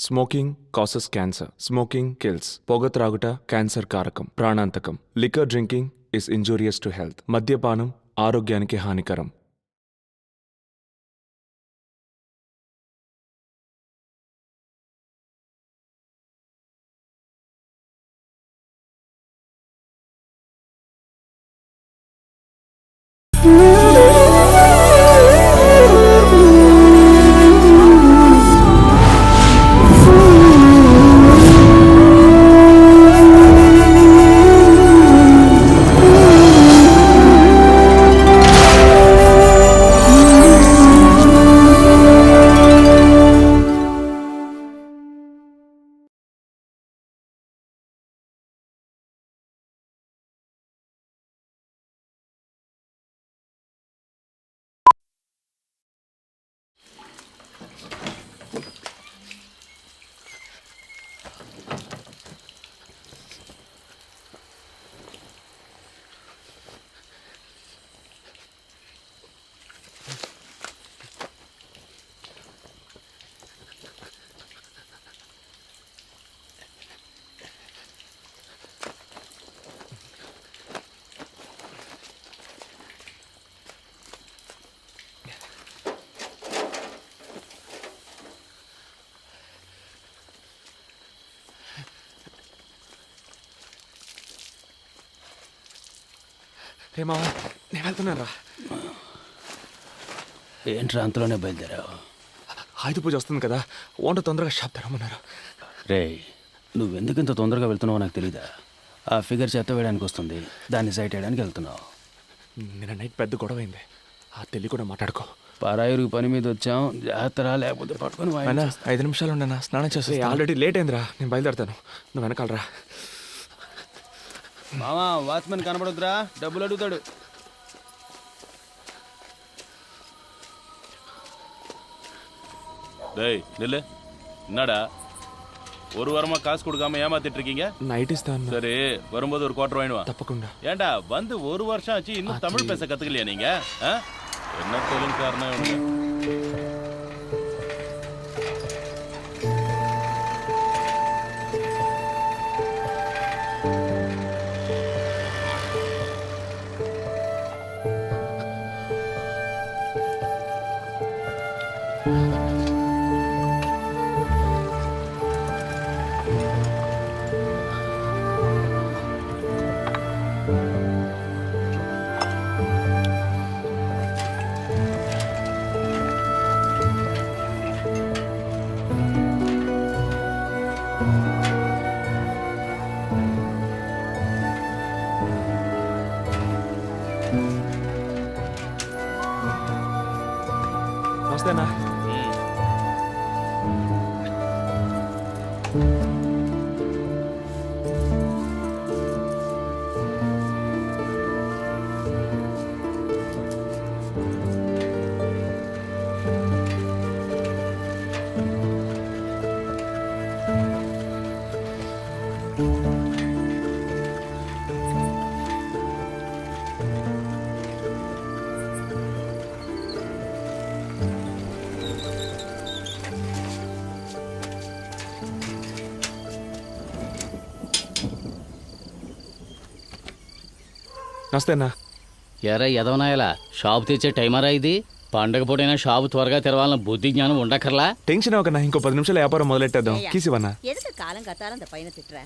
Smoking causes cancer. Smoking kills. పొగ త్రాగుట cancer కారకం, ప్రాణాంతకం. Liquor drinking is injurious to health. మద్యపానం ఆరోగ్యానికి హానికరం. రే మావా, నేను వెళ్తున్నారా? ఏంట్రా అంతలోనే బయలుదేరావు? ఆయుధ పూజ వస్తుంది కదా, వంట తొందరగా షాప్ తెరమన్నారు. రే, నువ్వెందుకు ఇంత తొందరగా వెళ్తున్నావో నాకు తెలీదా? ఆ ఫిగర్ చెత్త వేయడానికి వస్తుంది, దాన్ని సైట్ వేయడానికి వెళ్తున్నావు. నిన్న నైట్ పెద్ద గొడవ అయింది, ఆ తెలి కూడా మాట్లాడుకో. పరాయిరుగు పని మీద వచ్చాం, జాగ్రత్త లేకపోతే పట్టుకొని 5 నిమిషాలు ఉండనా, స్నానం చేస్తే. ఆల్రెడీ లేట్ అయిందిరా, నేను బయలుదేరుతాను, నువ్వు వెనకాలరా. మామా, వాచ్మెన్ కనబడొద్దురా, డబ్బులు అడుగుతాడు. டேய் நில்லு. என்னடா ஒரு வாரமா காசு கொடுக்காம ஏமாத்திட்டு இருக்கீங்க? நைட் இஸ்தான். சரி, வரும்போது ஒரு குவார்டர் வாங்கிட்டு வா. தப்பకుండా. ஏண்டா வந்து ஒரு வருஷம் ஆச்சு, இன்னும் தமிழ் பேச கத்துக்கலையா நீங்க? என்ன தொழில் காரணம் இவனுங்க? వస్తేనా? నమస్తేనా. ఎరా ఎదవనాయలా, షాపు తెచ్చే టైమరా ఇది? పండగ పూటైనా షాపు త్వరగా తెరవాలన్న బుద్ధి జ్ఞానం ఉండక్కర్లా? టెన్షన్ అవ్వకన్నా, ఇంకో 10 నిమిషాలు వ్యాపారం మొదలెట్టేద్దాం. కీసివన్నా எதுக்கு காலம் கத்தாலும் அந்த பையனை திட்டுற?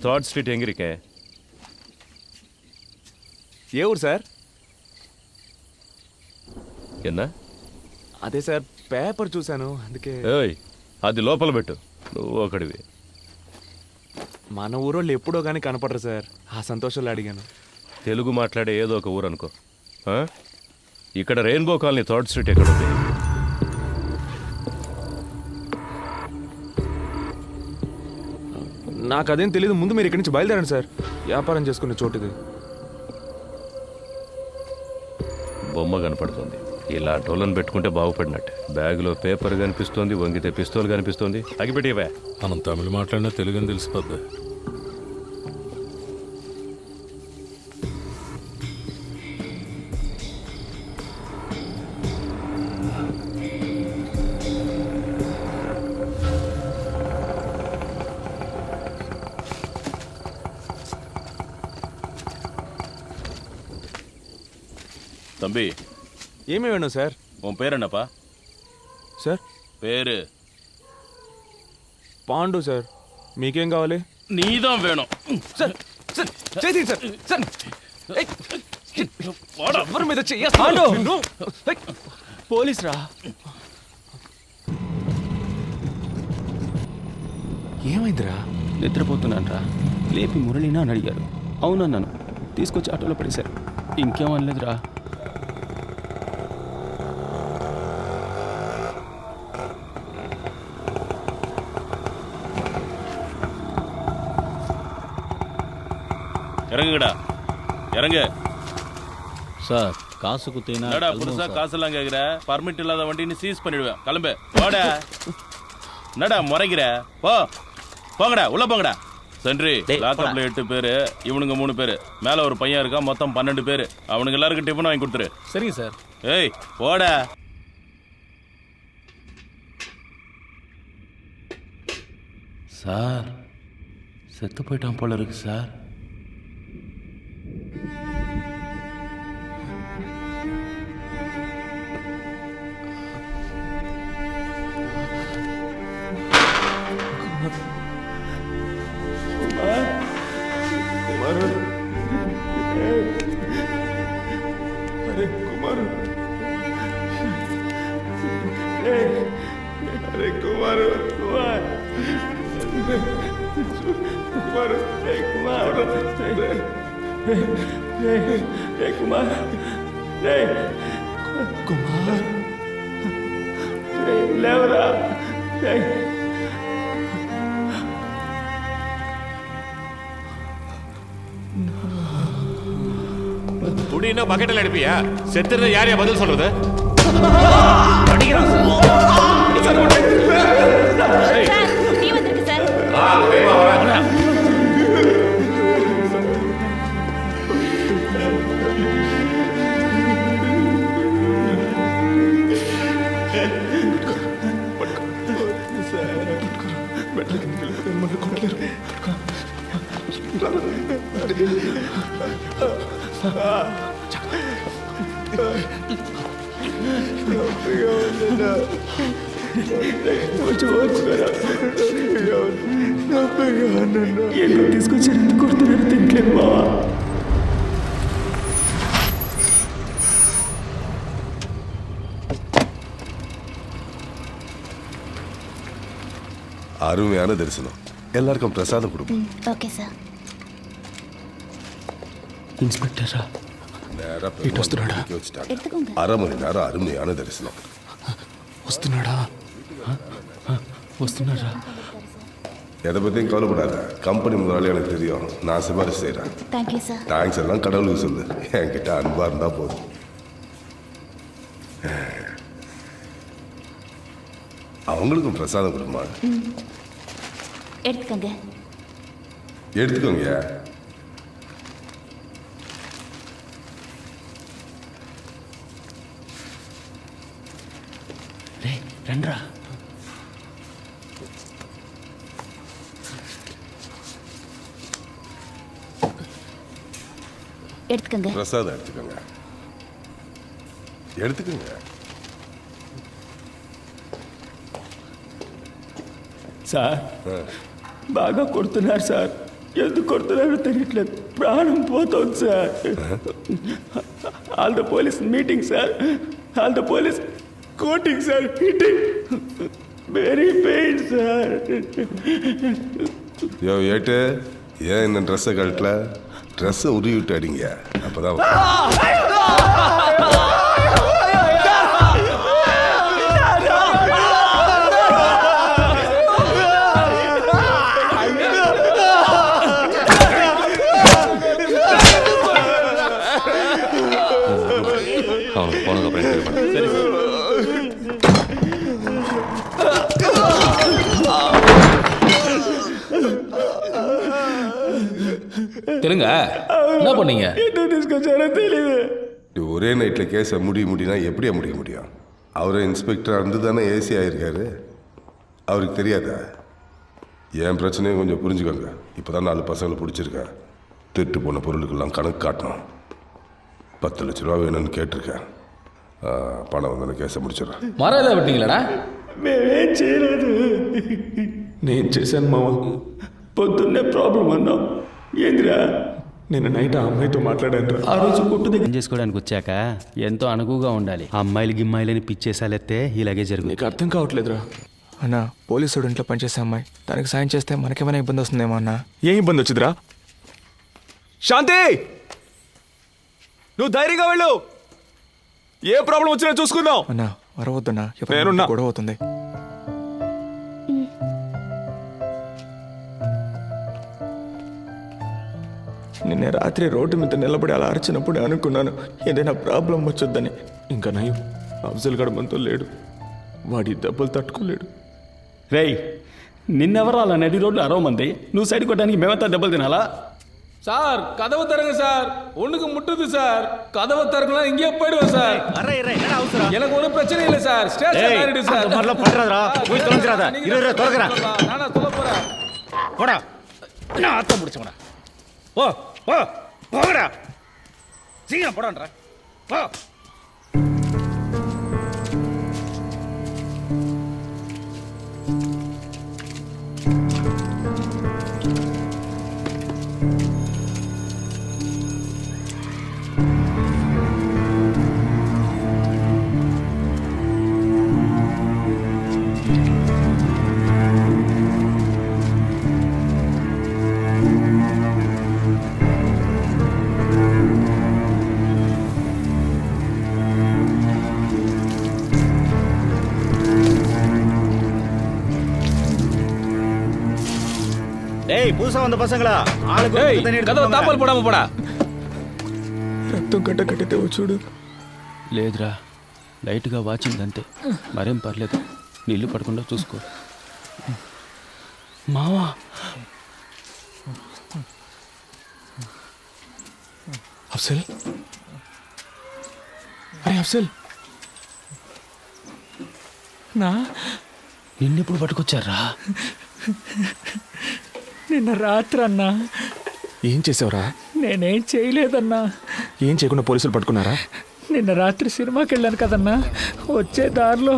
Third street ఎంగిరికే. ఏ ఊరు సార్? ఎన్నా అదే సార్ పేపర్ చూశాను అందుకే. ఏయ్ అది లోపల పెట్టు, నువ్వు ఒకడివి. మన ఊరోళ్ళు ఎప్పుడో కానీ కనపడరు సార్, ఆ సంతోషంలో అడిగాను. తెలుగు మాట్లాడే ఏదో ఒక ఊరు అనుకో. ఆ? ఇక్కడ రెయిన్బో కాలనీ 3rd స్ట్రీట్ ఎక్కడ ఉంది? నాకు అదేం తెలియదు, ముందు మీరు ఇక్కడి నుంచి బయలుదేరండి సార్, వ్యాపారం చేసుకునే చోటు ఇది. బొమ్మ కనపడుతుంది, ఇలా టోలను పెట్టుకుంటే బాగుపడినట్టు. బ్యాగులో పేపర్ కనిపిస్తోంది, వంగితే పిస్తోల్ కనిపిస్తోంది. అగిపెట్టివే. మనం తమిళ మాట్లాడినా తెలుగు అని తెలిసిపోద్ది. தம்பி, ఏమేమి వేணும் సార్? உன் பேர் என்னப்பா? సార్ பேரு పాండు సార్. మీకేం కావాలి? நீதான் வேணும். సార్ సార్ చేతి సార్ సార్ ఏయ్! வாடா. ఎవరి మీద పోలీస్ రా. ఏమైందిరా? నిద్రపోతున్నాను రా, లేపి మురళినా అని అడిగారు. అవునన్నాను, తీసుకొచ్చి ఆటోలో పడేశారు. ఇంకేం అనలేదురా. இறங்குங்கடா, இறங்கு. சார் காசு குத்தினா என்னடா புதுசா காசெல்லாம் கேக்குற? பர்மிட் இல்லாத வண்டின்னு சீஸ் பண்ணிடுவேன். கிளம்பு, போடா. என்னடா முறைக்கிற? போ, போங்கடா, உள்ள போங்கடா. சென்ட்ரி, லாக்அப்ல 8 பேரு, இவனுங்க 3 பேரு, மேல ஒரு பையன் இருக்கான், மொத்தம் 12 பேரு. அவனுக்கு எல்லாருக்கும் டிஃபன் வாங்கி கொடுத்துரு. சரிங்க சார். ஏய், போடா. சார் செத்து போயிட்டான் போல இருக்கு சார். குடினா பக்கெட்டில் அடிப்பியா? செத்துறது யாரையா பதில் சொல்றது? நீ வந்திருக்கு சார். తీసుకొచ్చారు, ఎందుకు కొడుతున్నారు? తింటలేదు బావా. அருமையான தரிசனம். எல்லாருக்கும் பிரசாதம் கொடுப்போம். Okay sir. ఇన్స్పెక్టర్ రా. நேரா ఇటు వస్తున్నాడా? வச்சுட்டாங்க. எடுத்துக்கோங்க. 1/2 மணி நேரம் அருமையான தரிசனம். వస్తున్నాడా? వస్తున్నారా? எதை பற்றியும் கவலைப்படாத. கம்பெனி முதலாளி எனக்கு தெரியும், நான் சிபாரிசு செய்கிறேன். Thank you sir. தேங்க்ஸ் எல்லாம் கடவுளுக்கு சொல்லு, என்கிட்ட அன்பாக இருந்தால் போதும். அவங்களுக்கும் பிரசாதம் கொடுமா. எடுத்துக்கோங்க. எடுத்துக்கோங்க. రే రండ్రా. எடுத்துக்கோங்க. பிரசாதம் எடுத்துக்கோங்க. எடுத்துக்கோங்க. సార్ బాగా కొడుతున్నారు సార్. ఎందుకు కొడుతున్నారో తెలియట్లేదు, ప్రాణం పోతుంది sir. All the police meeting sir. All the police coating sir, hitting, very pain sir. யோ ஏட்டு ஏன் இந்த ட்ரெஸ்ஸை கழட்டல? ட்ரெஸ்ஸை உருவி விட்டு அடிங்க, அப்பதான் அவனுக்கு போனதுக்கப்புறம் எனக்கு பண்ணு. சரி சார். தெலுங்க என்ன பண்ணீங்க? என்ன తీసుకొచ్చారో తెలియదు. ஒரே நைட்டில் கேஸை முடியும்னா எப்படியா முடிய முடியும்? அவரே இன்ஸ்பெக்டராக இருந்து தானே ஏசி ஆகியிருக்காரு. அவருக்கு தெரியாதா? என் பிரச்சனையும் கொஞ்சம் புரிஞ்சுக்கோங்க. இப்போ தான் 4 பசங்களை பிடிச்சிருக்கேன். திருட்டு போன பொருளுக்கெல்லாம் கணக்கு காட்டணும். 10 லட்ச ரூபா வேணும்னு கேட்டிருக்கேன். பணம் வந்து கேஸை முடிச்சிடறேன். மரம் ஏதாவது விட்டீங்களாடா? మేమేం చేయలేదు. నేను చేశాను మామ. పొద్దున్నే ప్రాబ్లం అన్నాం. ఏందిరా? నిన్న నైట్ ఆ అమ్మాయితో మాట్లాడాను రా. ఆ రోజు కొట్టు దగ్గర చేసుకోవడానికి వచ్చాక ఎంతో అనుకువగా ఉండాలి. అమ్మాయిలు గిమ్మాయిలని పిచ్చేసాలెత్తే ఇలాగే జరుగుతుంది. నీకు అర్థం కావట్లేదురా. అన్నా, పోలీసుడు ఇంట్లో పనిచేసే అమ్మాయి, దానికి సాయం చేస్తే మనకేమైనా ఇబ్బంది వస్తుందేమో అన్నా. ఏం ఇబ్బంది వచ్చిందిరా? శాంతి, నువ్వు ధైర్యంగా వెళ్ళు. ఏ ప్రాబ్లం వచ్చినా చూసుకుందాం. అన్నా వరవద్దన్నా, నేనున్నా. గొడవ అవుతుంది. నిన్న రాత్రి రోడ్డు మీద నిలబడి అలా అరిచినప్పుడు అనుకున్నాను ఏదైనా ప్రాబ్లం వచ్చొద్దని. ఇంకా నయం, అఫ్జల్ గడ మనతో లేడు. వాడి దెబ్బలు తట్టుకోలేడు. రేయ్, నిన్నెవరు అలా నడి రోడ్లు అరవమంది? నువ్వు సైడ్ కొట్టడానికి మేమంతా దెబ్బలు తినాలా? சார் கதவு தருங்க சார், ஒண்ணுக்கு முட்டுது சார். கதவை திறக்கலாம், இங்கே போயிடுவோம் சார். எனக்கு ஒரு பிரச்சனை இல்லை சார். ஸ்டேஷன் ஆயிடுது சார். நானா சொல்ல போறேன். போடா, நான் ஆத்தம் முடிச்சவனா. ஓ ஓ போகடா, சீக்கிரம் போடான்றா. போ. டேய், புதுசா வந்த பசங்களா, ஆளுக்கு ஏய், கதவை தாப்பால் போடாம போடா. రక్తం కట్ట కట్టితే చూడు. లేదురా, లైట్గా వాచింగ్ అంతే, మరేం పర్లేదు. నీళ్లు పడకుండా చూసుకో. మావా, అఫ్జల్, అరే అఫ్జల్, నిన్నెప్పుడు పట్టుకొచ్చారా? నిన్న రాత్రి అన్నా. ఏం చేసావురా? నేనేం చేయలేదన్నా. ఏం చేయకుండా పోలీసులు పట్టుకున్నారా? నిన్న రాత్రి సినిమాకి వెళ్ళాను కదన్నా, వచ్చే దారిలో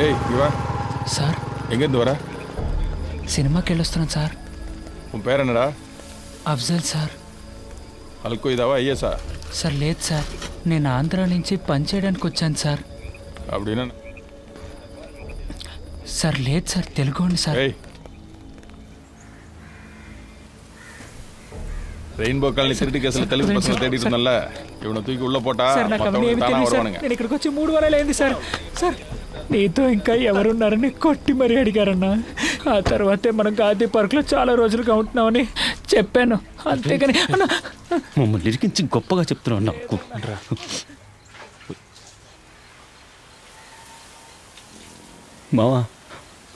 ஏய் இவா సార్ எங்கேருந்து வர? సినిమాకి వెళ్ళొస్తున్నాను సార్. உன் பேர் என்னடா? అఫ్జల్ సార్. అల్కో ఇదావా ఐఎస్ఆ? సార్ లేదు సార్, నేను ఆంధ్ర నుంచి పని చేయడానికి వచ్చాను సార్. அப்படின்னா సార్ లేదు సార్, తెలుగోండి సార్. ஏய், ரெயின்போ காலனி திருட்டு கேஸ்ல தெலுங்கு பசங்க தேடிட்டு இருந்தல்ல, இவனை தூக்கி உள்ள போட்டா సార్ నాకు అవన్నీ மத்தவங்க ఏమి தானா తెలియదు సార్. வருவானுங்க. నేను ఇక్కడికి వచ్చి 3 వారాలు అయింది సార్. సార్ నీతో ఇంకా ఎవరున్నారని కొట్టి మరీ అడిగారన్నా. ఆ తర్వాతే మనం గాంధీ పార్క్లో చాలా రోజులుగా ఉంటున్నామని చెప్పాను, అంతేగాని అన్నా. మమ్మల్ని ఇరికించి గొప్పగా చెప్తున్నావు నాకు. మావా,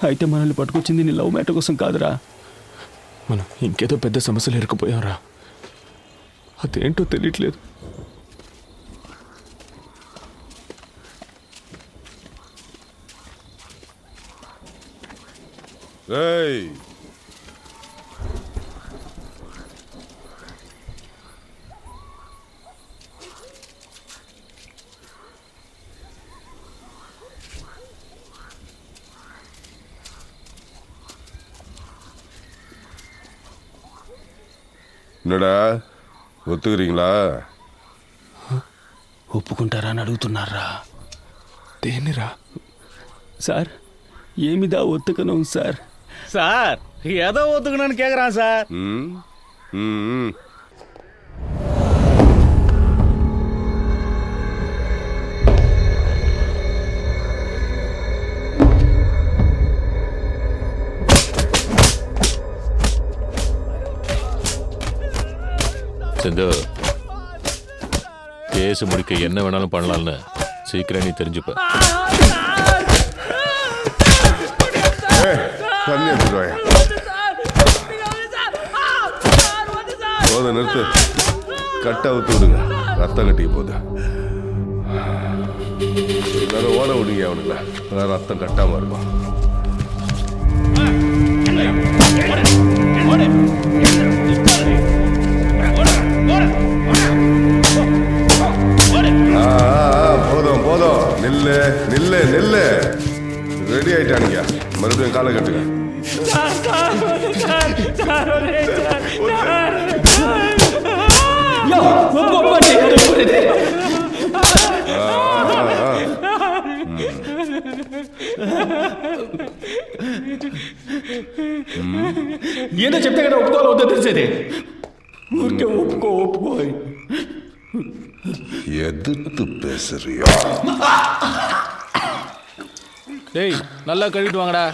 అయితే మనల్ని పట్టుకొచ్చింది నీ లవ్ మ్యాటర్ కోసం కాదురా. మనం ఇంకేదో పెద్ద సమస్యలు ఇరుక్కుపోయాంరా. అదేంటో తెలియట్లేదు. ஏய், என்னடா ஒத்துக்கிறீங்களா? ఒప్పుకుంటారా అని అడుగుతున్నారా? దేనిరా? సార్ ఏమిదా ఒత్తుకను సార్? சார் ஏதோ ஒத்துக்கணும்னு கேக்குறான் சார். ம்? ம். செந்து, கேஸ் முடிக்க என்ன வேணாலும் பண்ணலாம்னு சீக்கிரம் நீ தெரிஞ்சுப்ப. தண்ணி எடுத்துருவாயா? போத நிறுத்து. கட்டை அவுத்து விடுங்க, ரத்தம் கட்டிக்க போகுது. எல்லாரும் ஓட விடுங்க அவனுங்கள, அதான் ரத்தம் கட்டாம இருக்கும். போதும் போதும், நில்லு நில்லு நில்லு. ரெடி ஆயிட்டானுங்க, மறுபடியும் காலை கட்டுங்க. ఏదో చెప్తే కదా ఒప్పుకోవాలి వద్దో తెలిసేది. ఊరికే ఒప్పుకో எதிர்த்து பேசுறியா? டேய் நல்லா கழுவிட்டு வாங்கடா.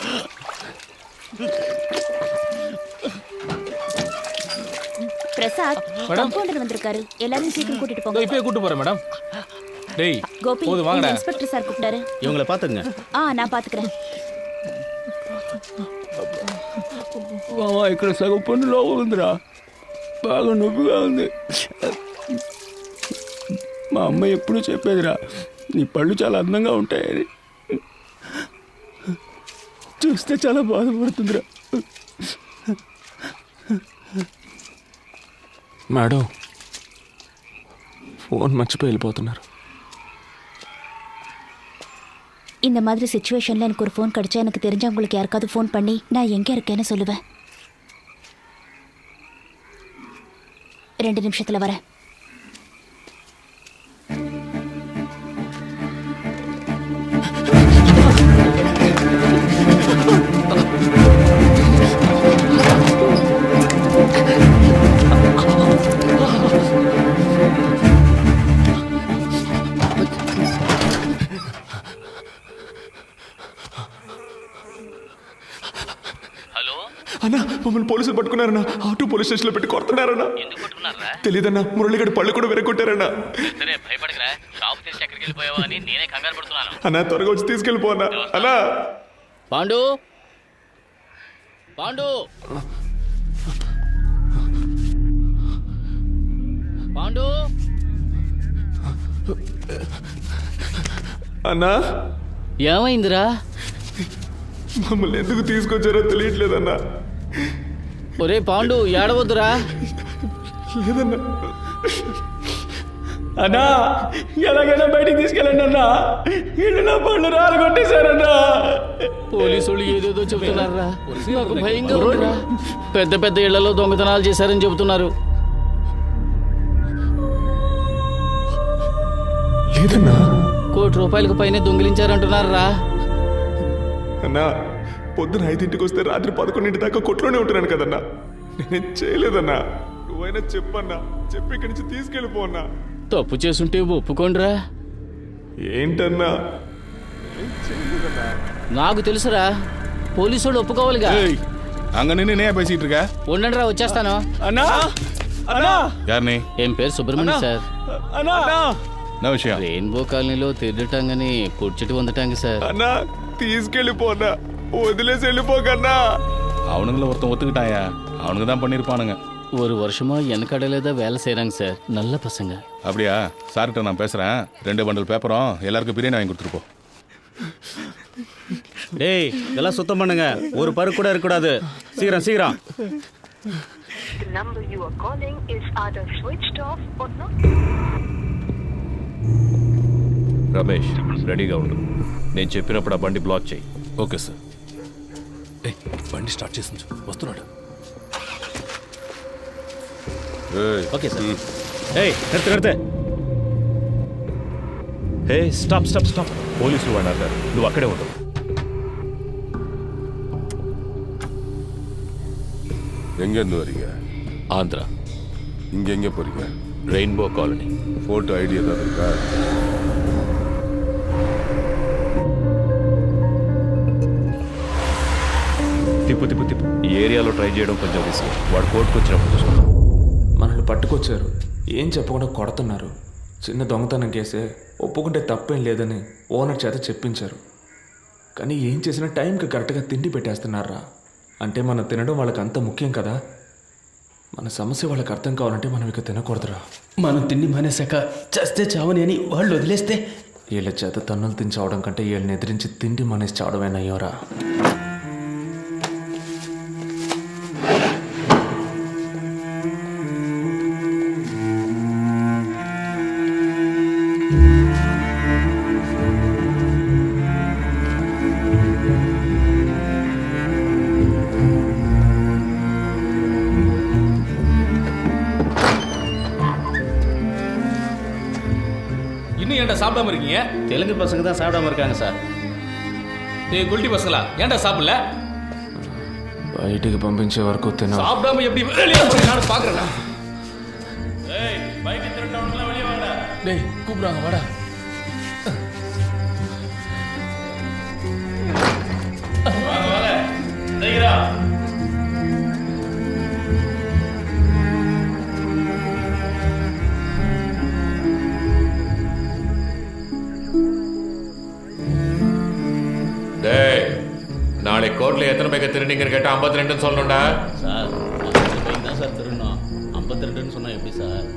பிரசாத் கம்பவுண்டர் வந்திருக்காரு, எல்லாரும் சீக்கிரம் கூட்டிட்டு போங்க. இப்பயே கூட்டு போறேன் மேடம். டேய் கோபி, போது வாங்கடா. இன்ஸ்பெக்டர் சார் கூப்பிட்டாரு. இவங்கள பாத்துங்க. நான் பாத்துக்கிறேன். ఇక్కడ సగం పన్ను లోపల ఉందిరా, బాగా నొప్పిగా ఉంది. మా అమ్మ ఎప్పుడూ చెప్పేదిరా, నీ పళ్ళు చాలా అందంగా ఉంటాయని. చూస్తే చాలా బాధపడుతుందిరా. మేడం, ఫోన్ మర్చిపోయి వెళ్ళిపోతున్నారు. இந்த மாதிரி சிச்சுவேஷன்ல எனக்கு ஒரு ஃபோன் கிடைச்சா எனக்கு தெரிஞ்சவங்களுக்கு யாருக்காவது ஃபோன் பண்ணி நான் எங்க இருக்கேன்னு சொல்லுவேன். 2 நிமிஷத்துல வரேன். అన్నా, మమ్మల్ని పోలీసులు పట్టుకున్నారన్నా. ఆటో పోలీస్ స్టేషన్ లో పెట్టి కొడుతున్నారన్నా. తెలీదన్నా, మురళిగడ పళ్ళు కూడా విరగొట్టారన్నా. అన్నా త్వరగా వచ్చి తీసుకెళ్ళిపోన్నా. అన్నా పాండు, పాండు, పాండు. అన్నా, ఏమైందిరా? మమ్మల్ని ఎందుకు తీసుకొచ్చారో తెలియట్లేదన్నా. ఒరే పాండు, ఏడవద్దురా. లేదన్నా. అన్నా ఎలాగైనా బయటికి తీసుకెళ్ళండి అన్నా, ఇల్లు నా పళ్ళు రాలు కొట్టేశారన్నా. పోలీసులు ఏదేదో చెబుతున్నారా, నాకు భయంగా ఉందిరా. పెద్ద పెద్ద ఇళ్లలో దొంగతనాలు చేశారని చెబుతున్నారు. లేదన్నా. ₹1 కోటి పైనే దొంగిలించారంటున్నారా? అన్నా, పొద్దున 5ంటికి వస్తే రాత్రి 11 దాకా కొట్లోనే ఉంటున్నాను కదన్నా. నేనేం చేయలేదన్నా. నువ్వైనా చెప్పన్నా, చెప్పి ఇక్కడి నుంచి తీసుకెళ్ళిపోన్నా. తప్పు చేసుంటే ఒప్పుకోండిరా. ఏంటన్నా? నాకు తెలుసురా, పోలీసులు ఒప్పుకోవాలిగా. அங்க நின்று என்ன பேசிட்டு இருக்க? ఉండండిరా, వచ్చేస్తాను. అన్నా అన్నా யாருனே? ఏం పేరు సుబ్రహ్మణ్యం సార్. అన్నా என்ன விஷயம்? రెయిన్బో కాలనీలో తిరగటాంగని కూర్చుటి వందటాంగ సార్. అన్నా తీసుకెళ్ళిపోన్నా, వదిలేసి వెళ్ళిపోకన్నా. அவனுங்கள ஒருத்தன் ஒத்துக்கிட்டாயா, அவனுங்க தான் பண்ணியிருப்பானுங்க. ஒரு வருஷமா எனக்கடையில தான் வேலை செய்கிறாங்க சார். நல்ல பசங்க. அப்படியா? சார்கிட்ட நான் பேசுகிறேன். 2 பண்டல் பேப்பரும் எல்லாருக்கும் பிரியாணி வாங்கி கொடுத்துருப்போம். டேய் இதெல்லாம் சுத்தம் பண்ணுங்க, ஒரு பரு கூட இருக்கக்கூடாது. சீக்கிரம் சீக்கிரம். The number you are calling is either switched off or not. Ramesh, రెడీగా ఉండు. నేను చెప్పినప్పుడు ఆ బండి బ్లాక్ చేయి. Okay sir. బండి స్టార్ట్ చేసి వస్తున్నాడు. Okay sir. ఏయ్ నడితే హే స్టాప్ స్టాప్ స్టాప్ పోలీసులు అన్నారు నువ్వు అక్కడే ఉండవు. எங்கேருந்து வரீங்க? ஆந்திரா. இங்கே எங்கே போறீங்க? Rainbow colony. ஃபோட்டோ ஐடி ஏதாவது இருக்கா? తిప్పు తిప్పు తిప్పు. ఈ ఏరియాలో ట్రై చేయడం కొంచెం రిస్క్. వాడు కోర్టుకు వచ్చినప్పుడు చూసుకుంటాం. మనల్ని పట్టుకొచ్చారు, ఏం చెప్పకుండా కొడుతున్నారు. చిన్న దొంగతనం కేసే, ఒప్పుకుంటే తప్పేం లేదని ఓనర్ చేత చెప్పించారు. కానీ ఏం చేసినా టైంకి కరెక్ట్గా తిండి పెట్టేస్తున్నారా. అంటే మనం తినడం వాళ్ళకి అంత ముఖ్యం కదా. మన సమస్య వాళ్ళకి అర్థం కావాలంటే మనం ఇక తినకూడదురా. మనం తిండి మానేశాక చస్తే చావని అని వాళ్ళు వదిలేస్తే వీళ్ళ చేత తన్నులు తిని చావడం కంటే వీళ్ళని ఎదిరించి తిండి మానేసి చావడమేనయ్యోరా. இன்னும் ஏன்டா சாப்பிடாம இருக்கீங்க? தெலுங்கு பசங்க தான் சாப்பிடாம இருக்காங்க சார். ஏய் குல்டி பசங்களா, ஏன்டா சாப்பிடல? బయటికి పంపించే వరకు తిన. சாப்பிடாம எப்படி வெளியே போறீங்க நான் பாக்குறேன்டா. ஏய் பைக் திருட்டவனுக்குலாம் வெளியே வாங்கடா. டேய் கூப்பிடுறாங்க வாடா. வாங்க வாங்க சீக்கிரம். டேய் நாளை கோர்ட்ல எத்தனை பேக்க திருநீங்கன்னு கேட்டா 52 சொல்லணும்டா. சார் 50 பைக் தான் சார் திருடணும். 52ன்னு சொன்னா எப்படி சார்?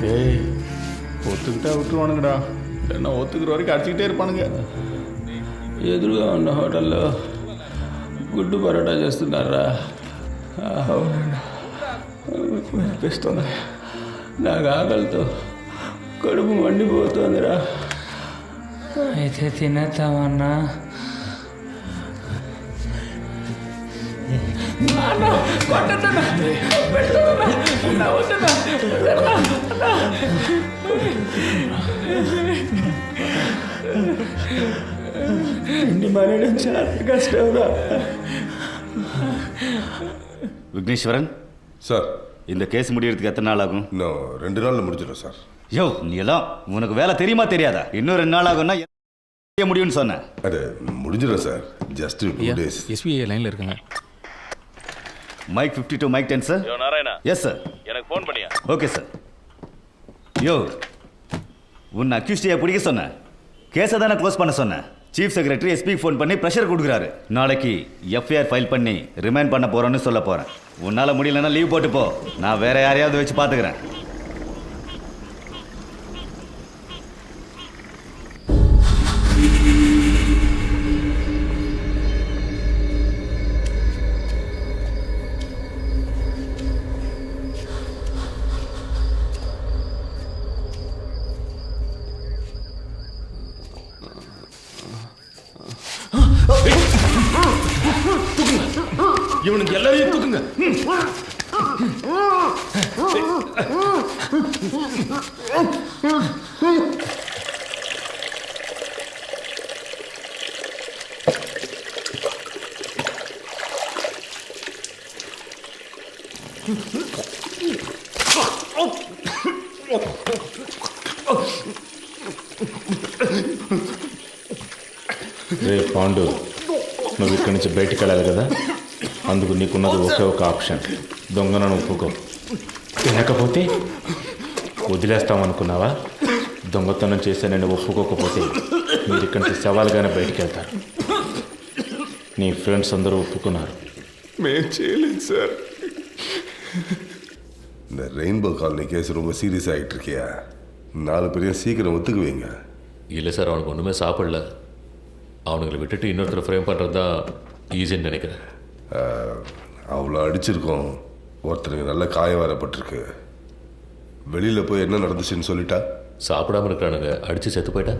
ஏய் ஒத்துக்கிட்டா விட்டுருவானுங்கடா, இல்லைன்னா ஒத்துக்கிற வரைக்கும் அடிச்சுக்கிட்டே இருப்பானுங்க. ఎదురుగా ఉన్న హోటల్లో గుడ్డు పరోటా చేస్తున్నారా? అవునండి, అనిపిస్తుంది. నాకు ఆకలితో కడుపు మండిపోతుందిరా. అయితే తినేద్దామన్నా. விக்னேஸ்வரன் சார், இந்த கேஸ் முடியறதுக்கு எத்தனை நாள் ஆகும்? இன்னும் 2 நாளில் முடிஞ்சிடும் சார். யோ நீ எல்லாம் உனக்கு வேலை தெரியுமா தெரியாதா? இன்னும் 2 நாள் ஆகும்னா முடியும்னு சொன்னேன். அது முடிஞ்சிடும் சார். Just 2 days. எஸ்பிஐ லைனில் இருக்காங்க. Mike 52 mike 10 sir. யோ நாராயணா. Yes sir. எனக்கு ஃபோன் பண்ணியா? Okay sir. யோ உன்னை அக்யூஸ்டியை பிடிக்க சொன்னேன், கேஸை தானே க்ளோஸ் பண்ண சொன்னேன். சீஃப் செக்ரட்டரி எஸ்பிக்கு ஃபோன் பண்ணி ப்ரெஷர் கொடுக்குறாரு. நாளைக்கு எஃப்ஐஆர் ஃபைல் பண்ணி ரிமைண்ட் பண்ண போகிறோன்னு சொல்ல போகிறேன். உன்னால் முடியலன்னா லீவ் போட்டு போ, நான் வேற யாரையாவது வச்சு பார்த்துக்கிறேன். இவனுக்கு எல்லாரையும் தூக்குங்க. రే పాండు, నువ్వు ఇక్కడి నుంచి బయటికి వెళ్ళాలి కదా, అందుకు నీకున్నది ఒకే ఒక ఆప్షన్. దొంగనను ఒప్పుకో, తినకపోతే వదిలేస్తామనుకున్నావా? దొంగతనం చేస్తే నేను ఒప్పుకోకపోతే మీరు ఇక్కడి నుంచి సవాల్గానే బయటికి వెళ్తారు. నీ ఫ్రెండ్స్ అందరూ ఒప్పుకున్నారు. మేము చేయలేదు సార్. இந்த ரெயின்போ காலனி கேஸ் ரொம்ப சீரியஸ் ஆகிட்டு இருக்கியா? 4 பேரையும் சீக்கிரம் ஒத்துக்குவீங்க. இல்லை சார், அவனுக்கு ஒன்றுமே சாப்பிடல. அவனுங்களை விட்டுட்டு இன்னொருத்தர் ஃப்ரேம் பண்ணுறது தான் ஈஸின்னு நினைக்கிறேன். அவ்வளோ அடிச்சிருக்கோம், ஒருத்தருக்கு நல்ல காயம் வரப்பட்டிருக்கு. வெளியில் போய் என்ன நடந்துச்சுன்னு சொல்லிட்டா? சாப்பிடாம இருக்கிறானுங்க, அடித்து செத்து போயிட்டா.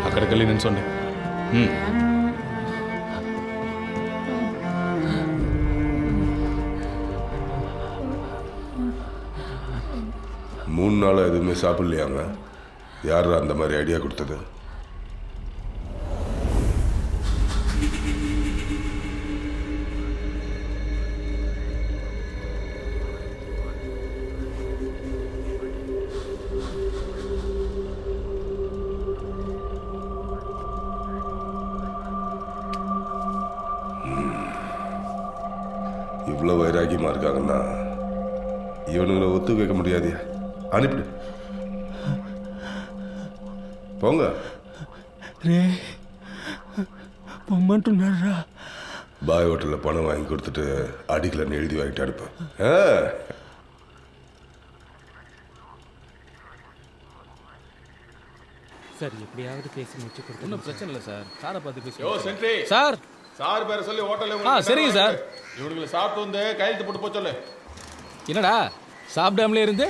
అక్కడికి వెళ్ళి నిల్చోండి. 3 நாளாக எதுவுமே சாப்பிட்லையாங்க? யார் அந்த மாதிரி ஐடியா கொடுத்தது? இவ்வளோ வைராக்கியமாக இருக்காங்கன்னா இவனுங்களை ஒத்து வைக்க முடியாதியா? அனுப்பிடு, போங்க. రే పొమ్మంటున్నారా? பாய் ஹோட்டலில் பணம் வாங்கி கொடுத்துட்டு அடிக்கலன்னு எழுதி வாங்கிட்டு அனுப்பேன். சார் எப்படியாவது பேசி முடிச்சு கொடுத்து. ஒன்றும் பிரச்சனை இல்லை சார், சாரை பார்த்து பேசி. யோ சென்ட்ரி சார் சார் பேரை சொல்லி ஹோட்டலில் சரிங்க சார். இவனுங்களை சாப்பிட்டு வந்து கையெழுத்து போட்டு போக சொல்லு. என்னடா சாப்பிடாமலே இருந்து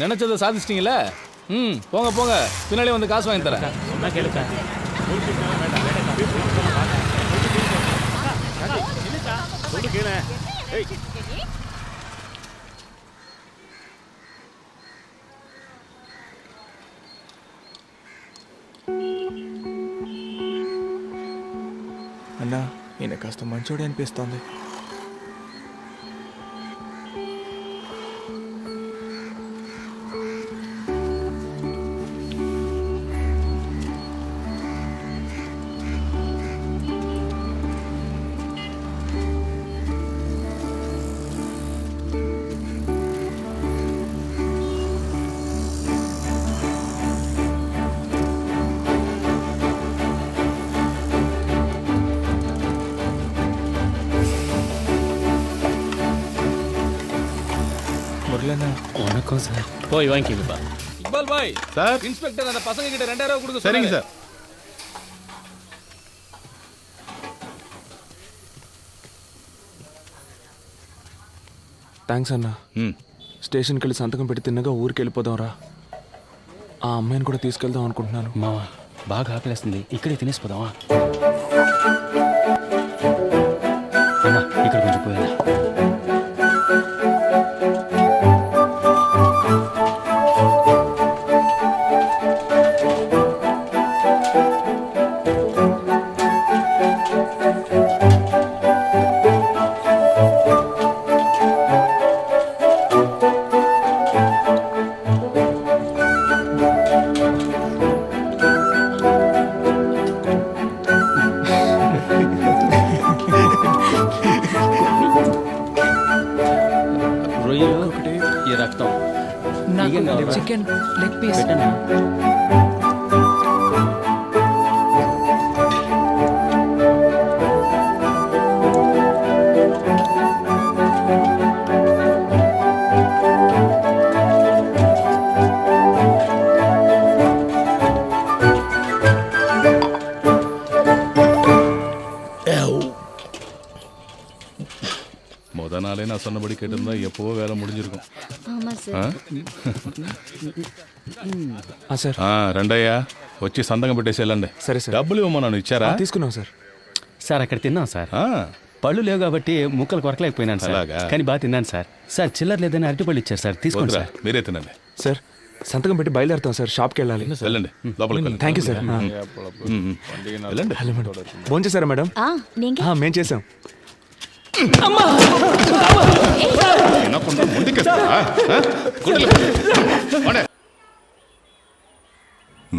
நினைச்சதை சாதிச்சிட்டீங்களே? போங்க போங்க, பின்னாலே வந்து காசு வாங்கி தரேன். சொன்னா கேளுக்கா. అన్నా ఈయన కాస్త మంచోడే అనిపిస్తోంది. வணக்கம் சார். போய் வாங்கிக்கப்பா. Iqbal bye sir. இன்ஸ்பெக்டர் அந்த பசங்க கிட்ட 2000 ரூபாய் கொடுக்க சரிங்க சொன்னாரு. சார். థ్యాంక్స్ అన్నా. స్టేషన్కి వెళ్ళి సంతకం పెట్టి తిన్నగా ఊరికి వెళ్ళిపోదాం రా. ఆ అమ్మాయిని కూడా తీసుకెళ్దాం అనుకుంటున్నాను. మావా బాగా ఆకలేస్తుంది, ఇక్కడే తినేసిపోదామా? అన్నా ఇక్కడ కొంచెం పోయినా. రొయ్యలు, ఈ రక్తం, చికెన్ లెగ్ పీస్. పెట్టనా? முத நாளே நான் சொன்னபடி கேட்டிருந்தா எப்போவோ வேலை முடிஞ்சிருக்கும். సార్ రెండయ్యా వచ్చి సంతకం పెట్టేసి వెళ్ళండి. సరే సార్. డబ్బులు ఇవ్వమన్నాను, ఇచ్చారా? తీసుకున్నాం సార్. సార్ అక్కడ తిన్నాం సార్. పళ్ళు లేవు కాబట్టి ముక్కలు కొరకలేకపోయినాను సార్. అలాగా? కానీ బాగా తిన్నాను సార్. సార్ చిల్లర లేదని అరటిపళ్ళు ఇచ్చారు సార్, తీసుకోండి వద్దురా, సార్. మీరే తినండి. సార్ సంతకం పెట్టి బయలుదేరుతాం సార్, షాప్కి వెళ్ళాలి. వెళ్ళండి లోపలికి థ్యాంక్ యూ సార్. వెళ్ళండి. ఫోన్ చేశారా మేడం? మేం చేసాం.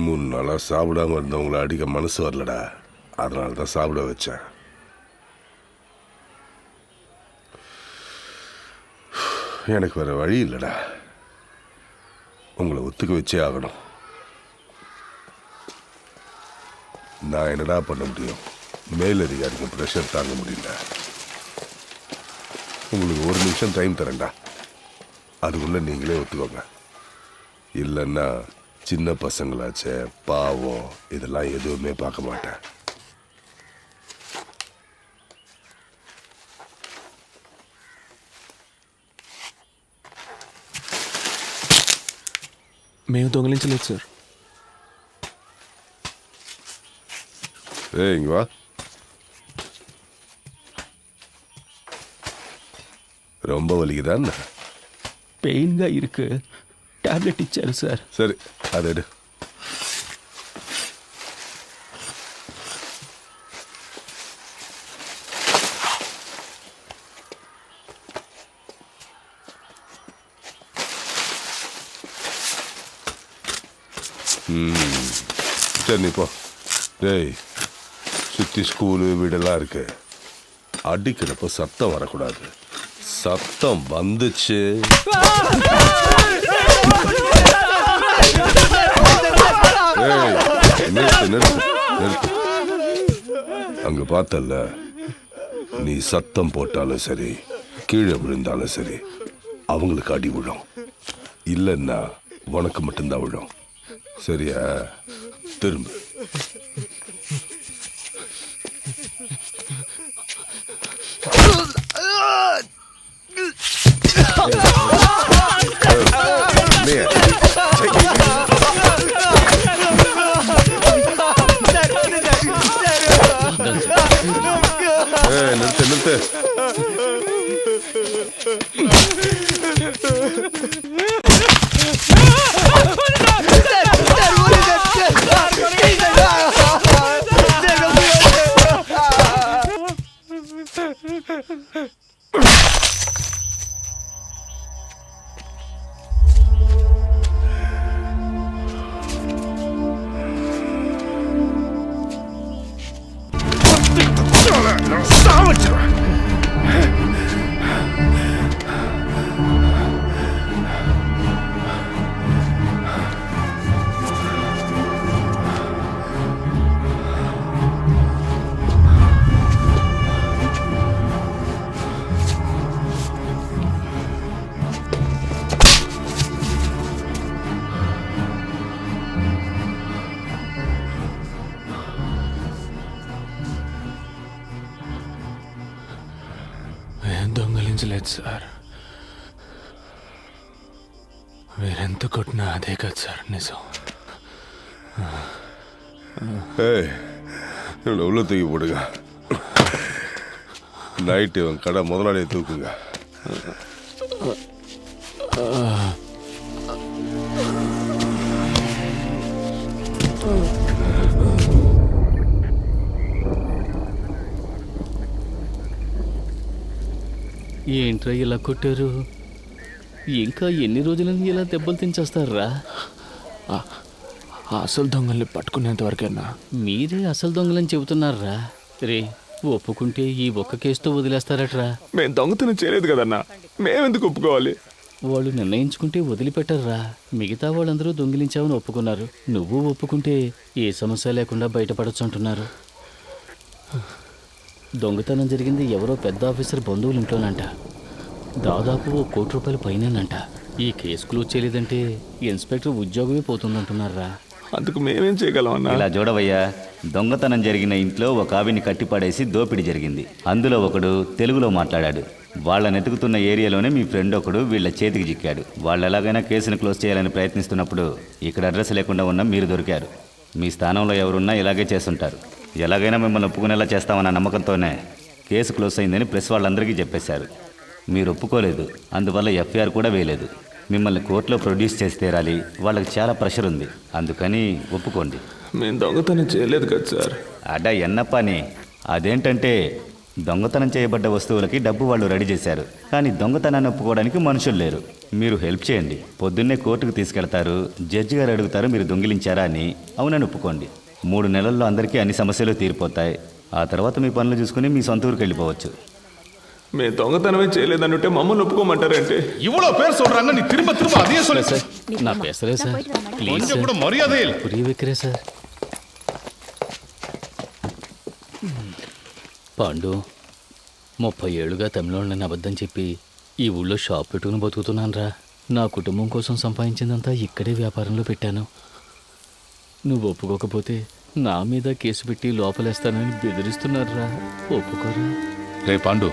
மூணு நாளா சாப்பிடாம இருந்தவங்கள அடிக்க மனசு வரலடா, அதனால தான் சாப்பிட வச்சேன். எனக்கு வேற வழி இல்லைடா, உங்களை ஒத்துக்க வச்சே ஆகணும். நான் என்னடா பண்ண முடியும்? மேலதிகாரிக்கு ப்ரெஷர் தாங்க முடியல. உங்களுக்கு 1 நிமிஷம் டைம் தரேன்டா, அதுக்குள்ள நீங்களே ஒத்துக்கோங்க. இல்லைன்னா சின்ன பசங்களாச்சே, பாவம், இதெல்லாம் எதுவுமே பார்க்க மாட்டேன். మేము దొంగిలించలేదు సార్. இங்க வா. ரொம்ப வலிக்குதா? பெயின்గా இருக்கு, టాబ్లెట్ ఇచ్చారు సార్. சரி, அதை எடு. சரி நீ போ. டேய், சுற்றி ஸ்கூலு வீடெல்லாம் இருக்கு, அடிக்கிறப்ப சத்தம் வரக்கூடாது. சத்தம் வந்துச்சு நிறுத்து நிறுத்து நிறுத்து. அங்க பார்த்தல்ல, நீ சத்தம் போட்டாலும் சரி, கீழே விழுந்தாலும் சரி, அவங்களுக்கு அடி விழும். இல்லைன்னா உனக்கு மட்டும்தான் விழும். சரியா? திரும்ப. நிறுத்து நிறுத்து. దొంగలించలేదు సార్. మీరెంత కొట్టినా అదే కదా సార్ నిజం. இவனை உள்ள தூக்கி போடுங்க. நைட்டு இவன் கடை முதலாளியை தூக்குங்க. ఏంట్రా ఇలా కొట్టారు? ఇంకా ఎన్ని రోజులని ఇలా దెబ్బలు తించేస్తారా? అసలు దొంగల్ని పట్టుకునేంత వరకేనా? మీరే అసలు దొంగలని చెబుతున్నారా? రే, ఒప్పుకుంటే ఈ ఒక్క కేసుతో వదిలేస్తారట్రా? మేము దొంగతనం చేయలేదు కదన్నా, మేమెందుకు ఒప్పుకోవాలి? వాళ్ళు నిర్ణయించుకుంటే వదిలిపెట్టర్రా. మిగతా వాళ్ళందరూ దొంగిలించామని ఒప్పుకున్నారు, నువ్వు ఒప్పుకుంటే ఏ సమస్య లేకుండా బయటపడచ్చు అంటున్నారు. దొంగతనం జరిగింది ఎవరో పెద్ద ఆఫీసర్ బంధువుల ఇంట్లోనంట. దాదాపు ₹1 కోటి పైనేనంట. ఈ కేసు క్లోజ్ చేయలేదంటే ఇన్స్పెక్టర్ ఉద్యోగమే పోతుందంటున్నారా. అందుకు మేమేం చేయగలం అన్నా? ఇలా చూడవయ్యా, దొంగతనం జరిగిన ఇంట్లో ఒక ఆవిని కట్టిపాడేసి దోపిడీ జరిగింది. అందులో ఒకడు తెలుగులో మాట్లాడాడు. వాళ్ళని ఎతుకుతున్న ఏరియాలోనే మీ ఫ్రెండ్ ఒకడు వీళ్ళ చేతికి చిక్కాడు. వాళ్ళు ఎలాగైనా కేసును క్లోజ్ చేయాలని ప్రయత్నిస్తున్నప్పుడు ఇక్కడ అడ్రస్ లేకుండా ఉన్న మీరు దొరికారు. మీ స్థానంలో ఎవరున్నా ఇలాగే చేస్తుంటారు. ఎలాగైనా మిమ్మల్ని ఒప్పుకునేలా చేస్తామన్న నమ్మకంతోనే కేసు క్లోజ్ అయిందని ప్రెస్ వాళ్ళందరికీ చెప్పేశారు. మీరు ఒప్పుకోలేదు, అందువల్ల ఎఫ్ఐఆర్ కూడా వేయలేదు. మిమ్మల్ని కోర్టులో ప్రొడ్యూస్ చేసి తీరాలి. వాళ్ళకి చాలా ప్రెషర్ ఉంది, అందుకని ఒప్పుకోండి. మేము దొంగతనం చేయలేదు కదా సార్. అడ్డ ఎన్నప్పని అదేంటంటే దొంగతనం చేయబడ్డ వస్తువులకి డబ్బు వాళ్ళు రెడీ చేశారు, కానీ దొంగతనాన్ని ఒప్పుకోవడానికి మనుషులు లేరు. మీరు హెల్ప్ చేయండి. పొద్దున్నే కోర్టుకు తీసుకెళ్తారు, జడ్జి గారు అడుగుతారు మీరు దొంగిలించారా అని. అవునని ఒప్పుకోండి. 3 నెలల్లో అందరికీ అన్ని సమస్యలు తీరిపోతాయి. ఆ తర్వాత మీ పనులు చూసుకుని మీ సొంత ఊరికి వెళ్ళిపోవచ్చు. మేము దొంగతనమే చేయలేదనుంటే మమ్మల్ని ఒప్పుకోమంటారంటే இவ்வளோ பேர் சொல்றாங்க நீ திரும்ப திரும்ப அதே சொல்லு సార్ నా పేసరే సార్ ప్లీజ్ கொஞ்சம் సార్ கூட மரியாதை இல்ல పురి విక్రే సార్. పాండు 30 ఏళ్ళుగా తమిళోళ్ళని అబద్ధం చెప్పి ఈ ఊళ్ళో షాప్ పెట్టుకుని బతుకుతున్నాను రా. నా కుటుంబం కోసం సంపాదించిందంతా ఇక్కడే వ్యాపారంలో పెట్టాను. నువ్వు ఒప్పుకోకపోతే నా మీద కేసు పెట్టి లోపలేస్తానని బెదిరిస్తున్నారా. ఒప్పుకోరా. రే పాండు,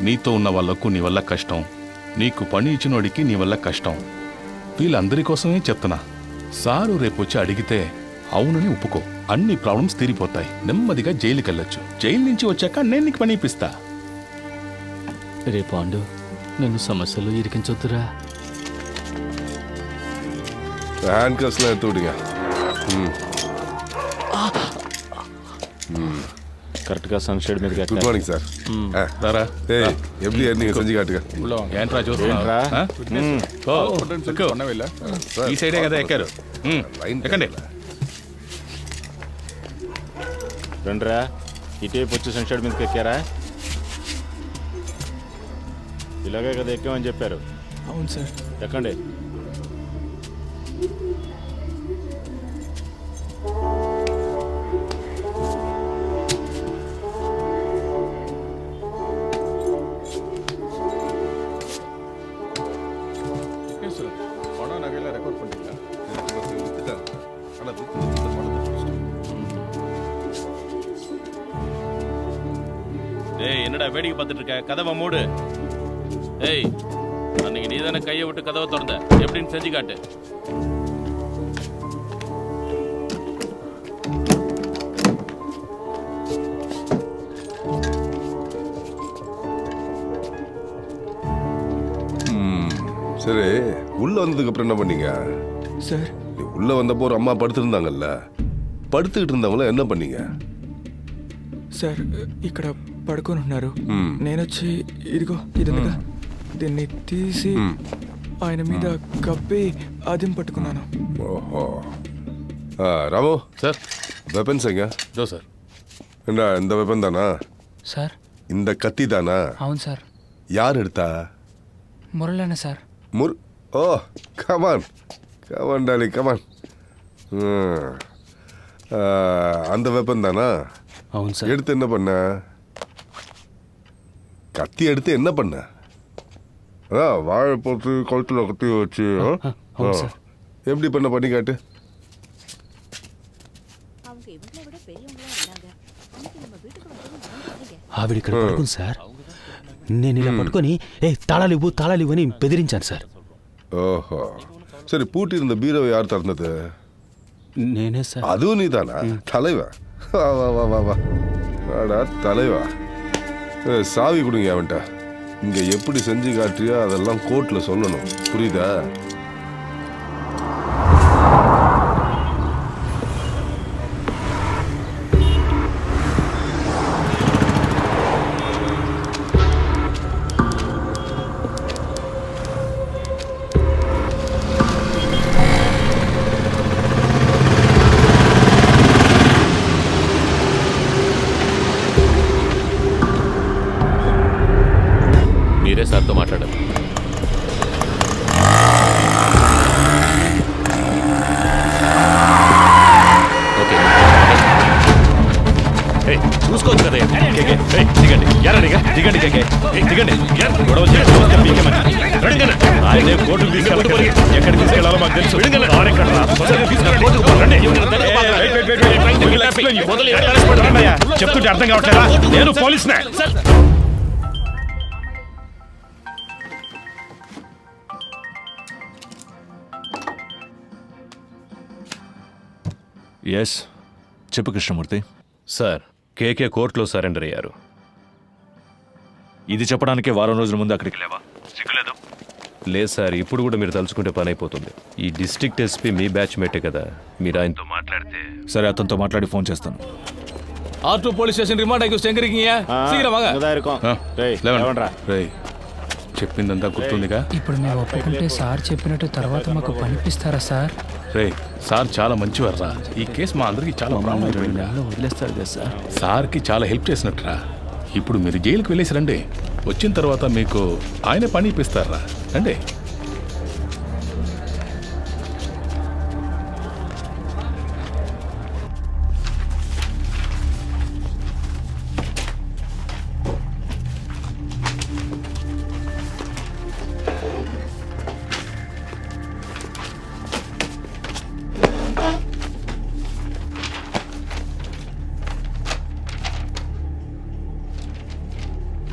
నీతో ఉన్న వాళ్లకు నీ వల్ల కష్టం, నీకు పని ఇచ్చినోడికి నీ వల్ల కష్టం. వీళ్ళందరి కోసమే చెప్తున్నా. సారు రేపొచ్చి అడిగితే అవునని ఒప్పుకో. అన్ని ప్రాబ్లమ్స్ తీరిపోతాయి. నెమ్మదిగా జైలుకి వెళ్ళొచ్చు. జైలు నుంచి వచ్చాక నేను నీకు పని ఇప్పిస్తా. రే పాండు, నన్ను సమస్యలో ఇరికించొద్దురా. హ్యాండ్ కస్లో எடுத்து விடுங்க. కరెక్ట్గా సన్షేడ్ మీద గుడ్ మార్నింగ్ సార్. రారా எப்படி நீங்க செஞ்சு காட்டுங்க. ఏంట్రా చూస్తున్నా? ఈ సైడే కదా ఎక్కారు. ఎక్కండి. రండిరా, ఇటేపు వచ్చి సన్షేడ్ మీదకి ఎక్కారా? ఇలాగే కదా ఎక్కామని చెప్పారు. అవును సార్. ఎక్కండి. பணம் நகையெல்லாம் ரெக்கார்ட் பண்ணிட்டீங்களா? ஏய் என்னடா வேடிக்கை பார்த்துட்டு இருக்க? கதவை மூடு. ஏய் அன்னைக்கு நீ தானே கையை விட்டு கதவை திறந்த, எப்படின்னு செஞ்சு காட்டு. சரி, உள்ள வந்ததுக்கு அப்புறம் என்ன பண்ணீங்க సార్? உள்ள வந்தப்போ ஒரு அம்மா படுத்திருந்தாங்கல்ல, படுத்துக்கிட்டு இருந்தவங்கள என்ன பண்ணீங்க? సార్ ఇక్కడ పడుకొని ఉన్నారు. నేను వచ్చి ఇదిగో ఇదిగా దీన్ని తీసి ఆయన మీద కప్పి అదిం పట్టుకున్నాను. ஓஹோ. ராமு சார். வெப்பன்ஸ் எங்க? இதோ சார். என்ன இந்த வெப்பன் தானா? సార్ இந்த கத்தி தானா? అవును సార్. யார் எடுத்தா? మురళన్న సార్. ஓ கமான் கமான் டாலி கமான். அந்த வெப்பன் தானா? అవును సార్. எடுத்து என்ன பண்ண? கத்தி எடுத்து என்ன பண்ண? வாழை போட்டு கழுத்துல கத்தி வச்சு எப்படி பண்ணி காட்டு. ఆవిడ ఇక్కడ పడుకుంది సార్. నేను ఇలా పట్టుకొని తాళాలివ్వు అని బెదిరించాను సార్. ஓஹோ. சரி, பூட்டி இருந்த பீரோவை யார் திறந்தது? నేనే సార్. அதுவும் நீ தானா? தலைவா, வா வா வா வா வா வாடா தலைவா. சாவி கொடுங்க அவன்கிட்ட. இங்க எப்படி செஞ்சு காட்டுறியோ அதெல்லாம் கோர்ட்ல சொல்லணும், புரியுதா? మీరే సార్తో మాట్లాడాలి. ఓకే, చూసుకోవచ్చు కదా. దిగండి, దిగండి, దిగండి. ఆయనే కోర్టుకు తీసుకెళ్ళాలి. ఎక్కడికి తీసుకెళ్లాలో మాకు తెలుసు. చెప్తుంటే అర్థం కావట్లేదా? నేను పోలీసునే. ఎస్, చెప్పు కృష్ణమూర్తి. సార్, కేకే కోర్టులో సరెండర్ అయ్యారు. ఇది చెప్పడానికే వారం రోజుల ముందు అక్కడికి లేవా? సిగ్గులేదు. లేదు సార్, ఇప్పుడు కూడా మీరు తలుచుకుంటే పని అయిపోతుంది. ఈ డిస్ట్రిక్ట్ ఎస్పీ మీ బ్యాచ్ మేటే కదా, మీరు ఆయనతో మాట్లాడితే. సరే, అతనితో మాట్లాడి ఫోన్ చేస్తాను. R2 போலீஸ் ஸ்டேஷன் ரிமாண்ட் ஆகி எங்க இருக்கீங்க? சீக்கிரம் வாங்க. రేయ్, చెప్పిందంతా గుర్తుందిగా? ఇప్పుడు మేము ఒప్పుకుంటే సార్ చెప్పినట్టు తర్వాత మాకు పనిపిస్తారా సార్? రేయ్, సార్ చాలా మంచివారా. ఈ కేసు మా అందరికి చాలా ప్రాబ్లం అయిపోయింది. వదిలేస్తారు కదా సార్. సార్కి చాలా హెల్ప్ చేసినట్టురా. ఇప్పుడు మీరు జైలుకి వెళ్ళేసి రండి. వచ్చిన తర్వాత మీకు ఆయన పని ఇప్పిస్తారా. రండి.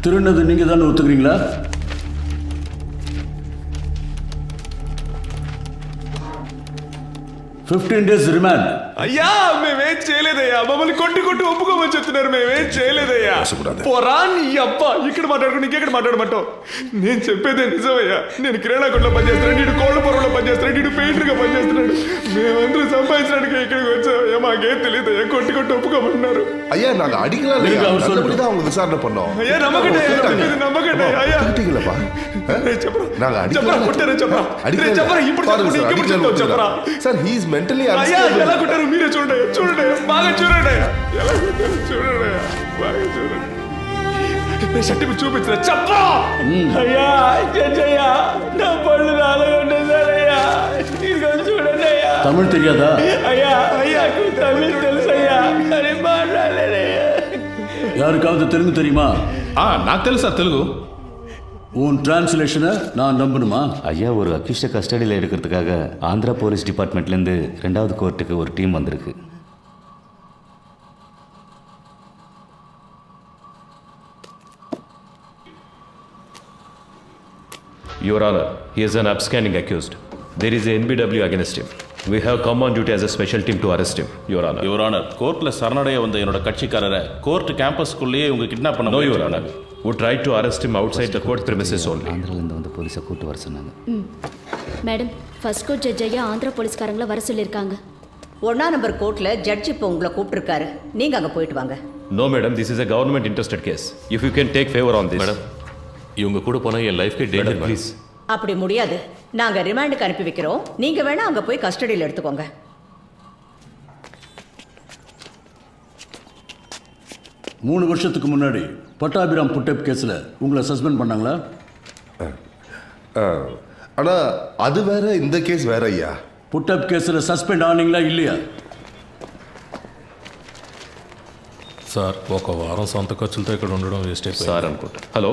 திருநது நீங்கள் தானே ஒத்துக்கிறீங்களா? days remand. అయ్యా మేమేం చేయలేదయ్యా, మమ్మల్ని కొట్టి ఒప్పుకోమని చెప్తున్నారు. మేమేం చేయలేదయ్యా. పోరా నీ అబ్బా, ఇక్కడ మాట్లాడుకుని ఇంకెక్కడ మాట్లాడమంటావు? నేను చెప్పేదే నిజమయ్యా. నేను కిరాణా కొట్లో పనిచేస్తున్నాడు, నీడు కోళ్ళ పొరలో పనిచేస్తున్నాడు, నీడు పెయింటర్గా పనిచేస్తున్నాడు. మేమందరూ సంపాదించడానికి ఇక్కడికి వచ్చామయ్యా. మాకేం తెలియదయ్యా, కొట్టి ఒప్పుకోమన్నారు. ஐயா நாங்க அடிக்கலாம் இல்லையா, நல்லபடிதான் அவங்க விசாரணை பண்ணோம். ஐயா நம்பகட்டே ஐயா அடிக்கலப்பா, நாங்க அடிக்கலாம் கொட்டறே చెప్పరా చెప్పరా ఇప్పుడు చెప్పరా సార్ హి ఇస్ మెంటల్లీ అయ్యా ఎలా కొట్టారు మీరే చూడండి బాగా చూడండి ఎలా కొట్టారు చూడండి బాగా చూడండి. నేను సర్టిఫికెట్ చూపించరా చెప్పరా. అయ్యా జయ్యా నా పళ్ళు నాలుగుంటుందయ్యా, ఇదిగో చూడండి అయ్యా. తమిళ్ తెలియదా? అయ్యా అయ్యాకు తమిళ్ తెలుసయ్యా, కానీ మాట్లాడలేదయ్యా. யாருக்காவது தெலுங்கு தெரியுமா? నాకు తెలుసు సార్ తెలుగు. உன் டிரான்ஸ்லேஷனை நான் நம்பணுமா? ஐயா, ஒரு அக்யூஸ்டை கஸ்டடியில் எடுக்கிறதுக்காக ஆந்திரா போலீஸ் டிபார்ட்மெண்ட்லேருந்து 2வது கோர்ட்டுக்கு ஒரு டீம் வந்திருக்கு. Your Honor, he is an absconding accused. There is a NBW against him. We have come on duty as a special team to arrest him, Your Honor. Your Honor, கோர்ட்ல சரணடைய வந்த என்னோட கட்சிக்காரரை court கேம்பஸ்க்குள்ளேயே இவங்க kidnap பண்ண. No, Your Honor. We tried to arrest him outside the court premises only. ஆந்திராலேருந்து வந்து போலீஸை கூட்டு வர சொன்னாங்க. மேடம், ஃபர்ஸ்ட் கோர்ட் ஜட்ஜ் ஐயா ஆந்திரா போலீஸ்காரங்களை வர சொல்லியிருக்காங்க. 1ஆம் நம்பர் கோர்ட்ல ஜட்ஜ் இப்போ உங்களை கூப்பிட்டுருக்காரு. நீங்க அங்க போயிட்டு வாங்க. No, madam, this is a government interested case. If you can take favor on this. Madam, இவங்க கூட போனா என் லைஃப்க்கு டேஞ்சர். Please. அப்படி முடியாது. நாங்க ரிமாண்டுக்கு அனுப்பி வைக்கிறோம். நீங்க வேணா அங்க போய் கஸ்டடியில் எடுத்துக்கோங்க. 3 வருஷத்துக்கு முன்னாடி பட்டாபிராம் புட்டப் கேஸில் உங்களை சஸ்பெண்ட் பண்ணாங்களா? ஆனா அது வேற, இந்த கேஸ் வேற ஐயா. புட்டப் கேஸில் సస్పెండ్ ఆనీங்களா இல்லையா? సార్, ఒక వారం సొంత ఖర్చులతో ఇక్కడ ఉండడం వేస్ట్ అయిపోయింది సార్ అనుకుంటా. హలో,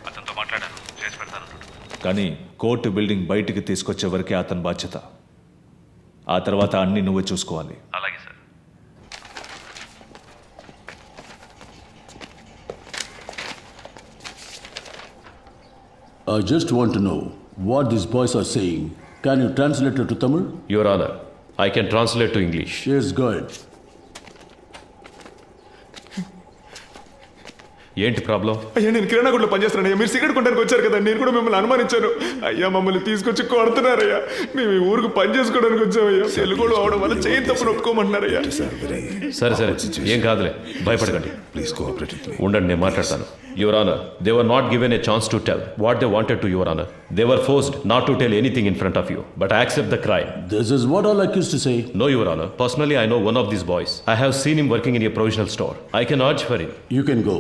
అతనితో మాట్లాడాను, చేసి పెడతాను. కానీ కోర్టు బిల్డింగ్ బయటికి తీసుకొచ్చే వరకే అతని బాధ్యత. ఆ తర్వాత అన్ని నువ్వే చూసుకోవాలి. అలాగే sir. I just want to know what these boys are saying. Can you translate it to Tamil? Your Honor, I can translate to English. Yes, go ahead. ఏంటి ప్రాబ్లం? అయ్యా నేను కిరాణా కొట్లో పనిచేస్తున్నాను. మీరు సిగరెట్ కొట్టడానికి వచ్చారు కదా, నేను కూడా మిమ్మల్ని అనుమానించాను. అయ్యా మమ్మల్ని తీసుకొచ్చి కొడుతున్నారయ్యా. మేము ఈ ఊరికి పని చేసుకోవడానికి వచ్చామయ్యా. తెలుగులో అవడం వల్ల చేయి తప్పును ఒప్పుకోమంటున్నారయ్యా. సరే సరే, ఏం కాదులే, భయపడకండి. Please cooperate with me. ఉండండి, నేను మాట్లాడతాను. Your Honor, they were not given a chance to tell what they wanted to, Your Honor. They were forced not to tell anything in front of you, but I accept the crime. This is what all accused to say. No, Your Honor. Personally, I know one of these boys. I have seen him working in a provisional store. I can urge for him. You can go.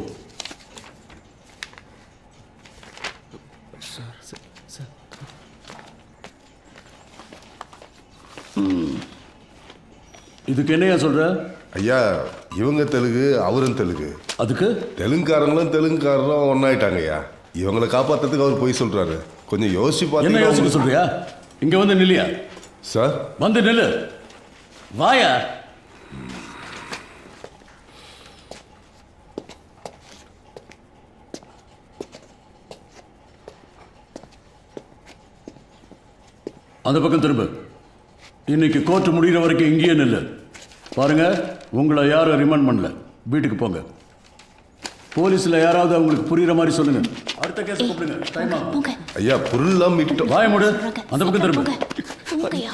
இதுக்கு என்னையா சொல்ற? ஐயா இவங்க தெலுங்கு, அவரும் தெலுங்கு. அதுக்கு தெலுங்குக்காரங்களும் தெலுங்குக்காரரும் ஒன்னாயிட்டாங்க ஐயா. இவங்களை காப்பாத்துறதுக்கு அவர் போய் சொல்றாரு. கொஞ்சம் யோசிச்சு என்ன பாத்தீங்கன்னா யோசிக்க சொல்றியா? இங்க வந்து நில்லியா? சார் வந்து நில்லு. வாயா. அந்த பக்கம் திரும்ப. இன்னைக்கு கோர்ட் முடிகிற வரைக்கும் இங்கேயே நில்லு. பாருங்க, உங்களை யாரும் ரிமாண்ட் பண்ணல. வீட்டுக்கு போங்க. போலீஸ்ல யாராவது அவங்களுக்கு புரியுற மாதிரி சொல்லுங்க. அடுத்த கேஸ் கூப்பிடுங்க. டைம் ஆகும். போங்க ஐயா பொருள்லாம் மீட்டோம். வாய மூடு. அந்த பக்கம் திரும்ப. போங்கய்யா.